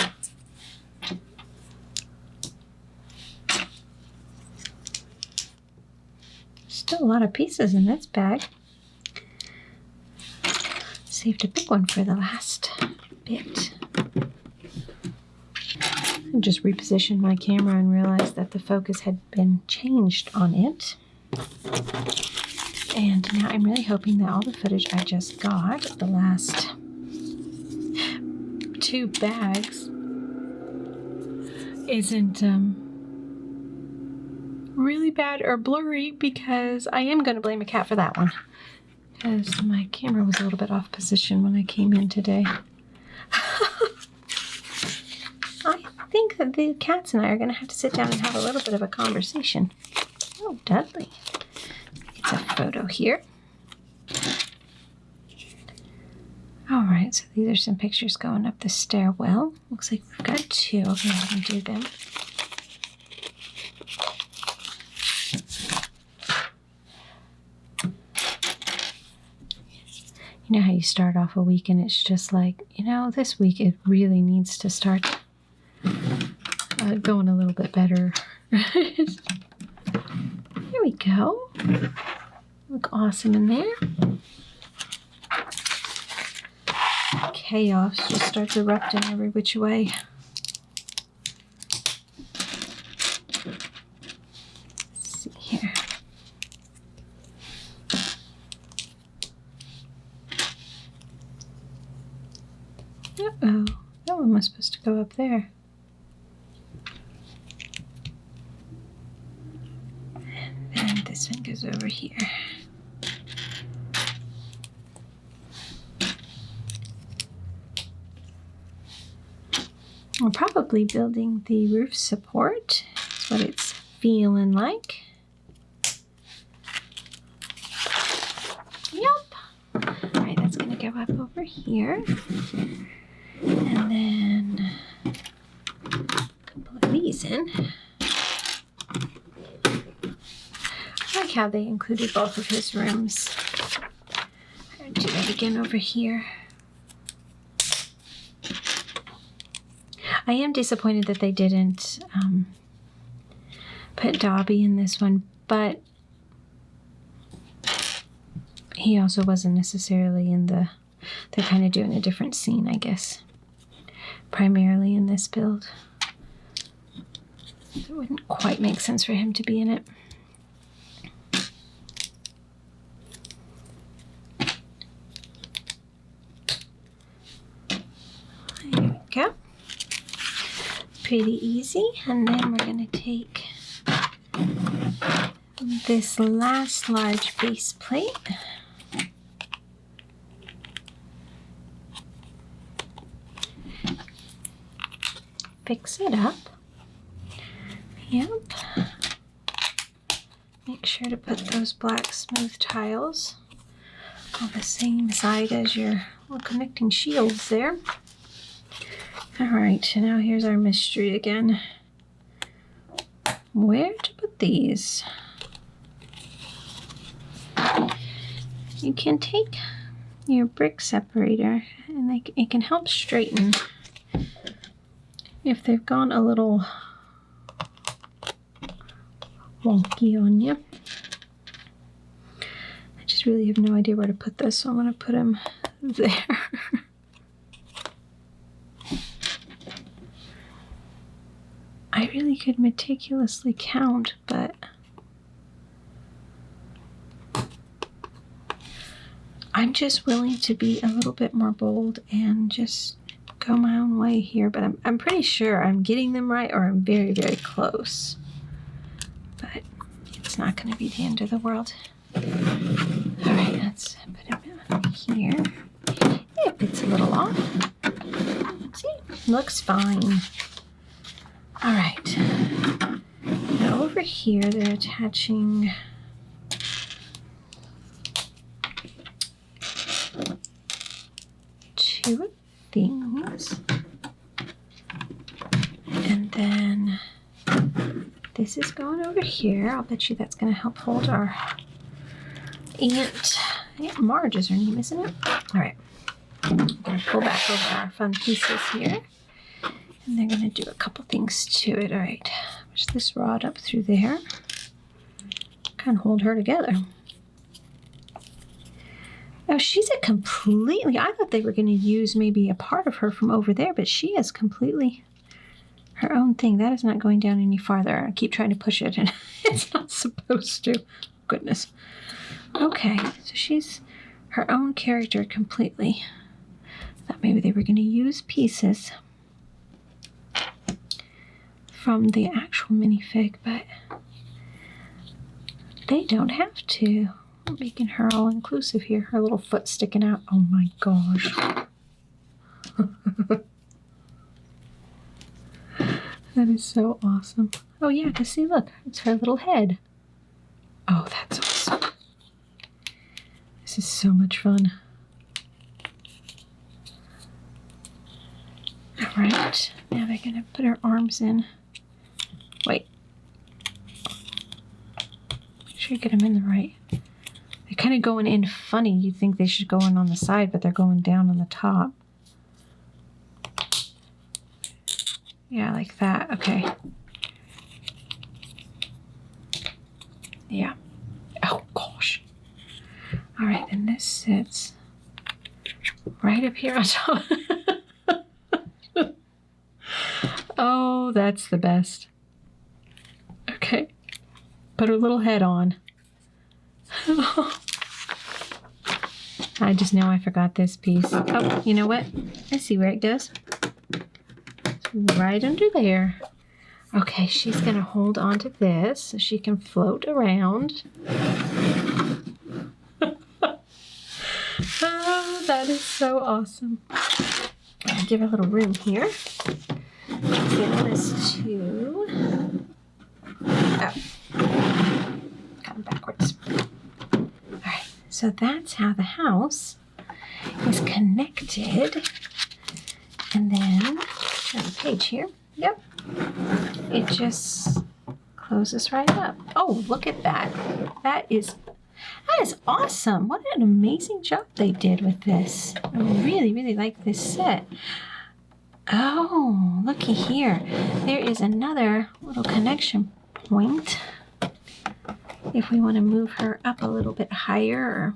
Still a lot of pieces in this bag. Saved a big one for the last bit. I just repositioned my camera and realized that the focus had been changed on it. And now I'm really hoping that all the footage I just got, the last 2 bags, isn't really bad or blurry, because I am going to blame a cat for that one. Because my camera was a little bit off position when I came in today. I think that the cats and I are going to have to sit down and have a little bit of a conversation. Oh, Dudley. It's a photo here. All right, so these are some pictures going up the stairwell. Looks like we've got 2. I'll go ahead and do them. You know how you start off a week and it's just like, you know, this week it really needs to start going a little bit better. Here we go. Look awesome in there. Chaos just starts erupting every which way. Let's see here. Uh-oh, that one was supposed to go up there. And then this one goes over here. We're probably building the roof support. That's what it's feeling like. Yep. All right, that's going to go up over here. And then a couple of these in. I like how they included both of his rooms. I'm going to do that again over here. I am disappointed that they didn't put Dobby in this one, but he also wasn't necessarily in the... They're kind of doing a different scene, I guess. Primarily in this build. It wouldn't quite make sense for him to be in it. There we go. Pretty easy. And then we're going to take this last large base plate. Fix it up. Yep. Make sure to put those black smooth tiles on the same side as your little connecting shields there. Alright, now here's our mystery again. Where to put these? You can take your brick separator and it can help straighten if they've gone a little wonky on you. I just really have no idea where to put this, so I'm going to put them there. I really could meticulously count, but I'm just willing to be a little bit more bold and just go my own way here. But I'm pretty sure I'm getting them right, or I'm very, very close. But it's not going to be the end of the world. Alright, let's put it here. If it's a little off. See? Looks fine. Alright. Now over here they're attaching two things. And then this is going over here. I'll bet you that's going to help hold our Aunt Marge is her name, isn't it? Alright. I'm going to pull back over our fun pieces here. And they're going to do a couple things to it. Alright. Push this rod up through there. Kind of hold her together. Oh, she's a completely... I thought they were going to use maybe a part of her from over there, but she is completely her own thing. That is not going down any farther. I keep trying to push it, and it's not supposed to. Goodness. Okay, so she's her own character completely. Thought maybe they were going to use pieces from the actual minifig, but they don't have to. We're making her all inclusive here. Her little foot sticking out. Oh my gosh. That is so awesome. Oh yeah, because see, look, it's her little head. Oh, that's awesome. This is so much fun. Alright, now they're going to put her arms in. Wait. Make sure you get them in the right. They're kind of going in funny. You'd think they should go in on the side, but they're going down on the top. Yeah, like that. Okay. Yeah. Oh, gosh. All right, and this sits right up here on top. Oh, that's the best. Okay. Put her little head on. I just know I forgot this piece. Oh, you know what? I see where it goes. It's right under there. Okay, she's going to hold on to this so she can float around. Oh, that is so awesome. I'll give her a little room here. Give this to... Oh. Come backwards. Alright, so that's how the house is connected. And then, on the page here, yep, it just closes right up. Oh, look at that. That is awesome. What an amazing job they did with this. I really, really like this set. Oh, looky here. There is another little connection point. If we want to move her up a little bit higher, or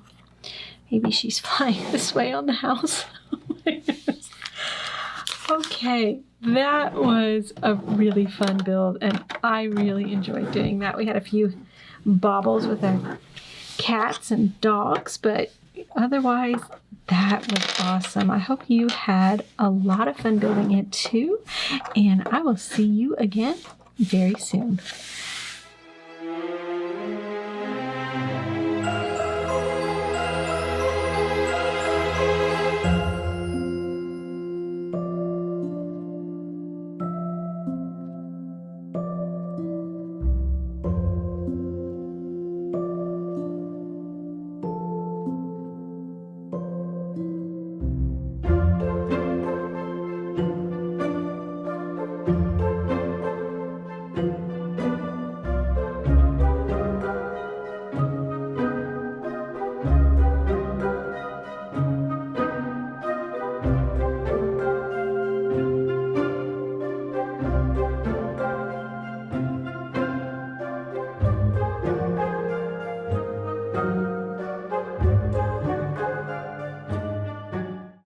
Maybe she's flying this way on the house. Oh my goodness. Okay, that was a really fun build, and I really enjoyed doing that. We had a few baubles with our cats and dogs, but otherwise, that was awesome. I hope you had a lot of fun building it too, and I will see you again very soon.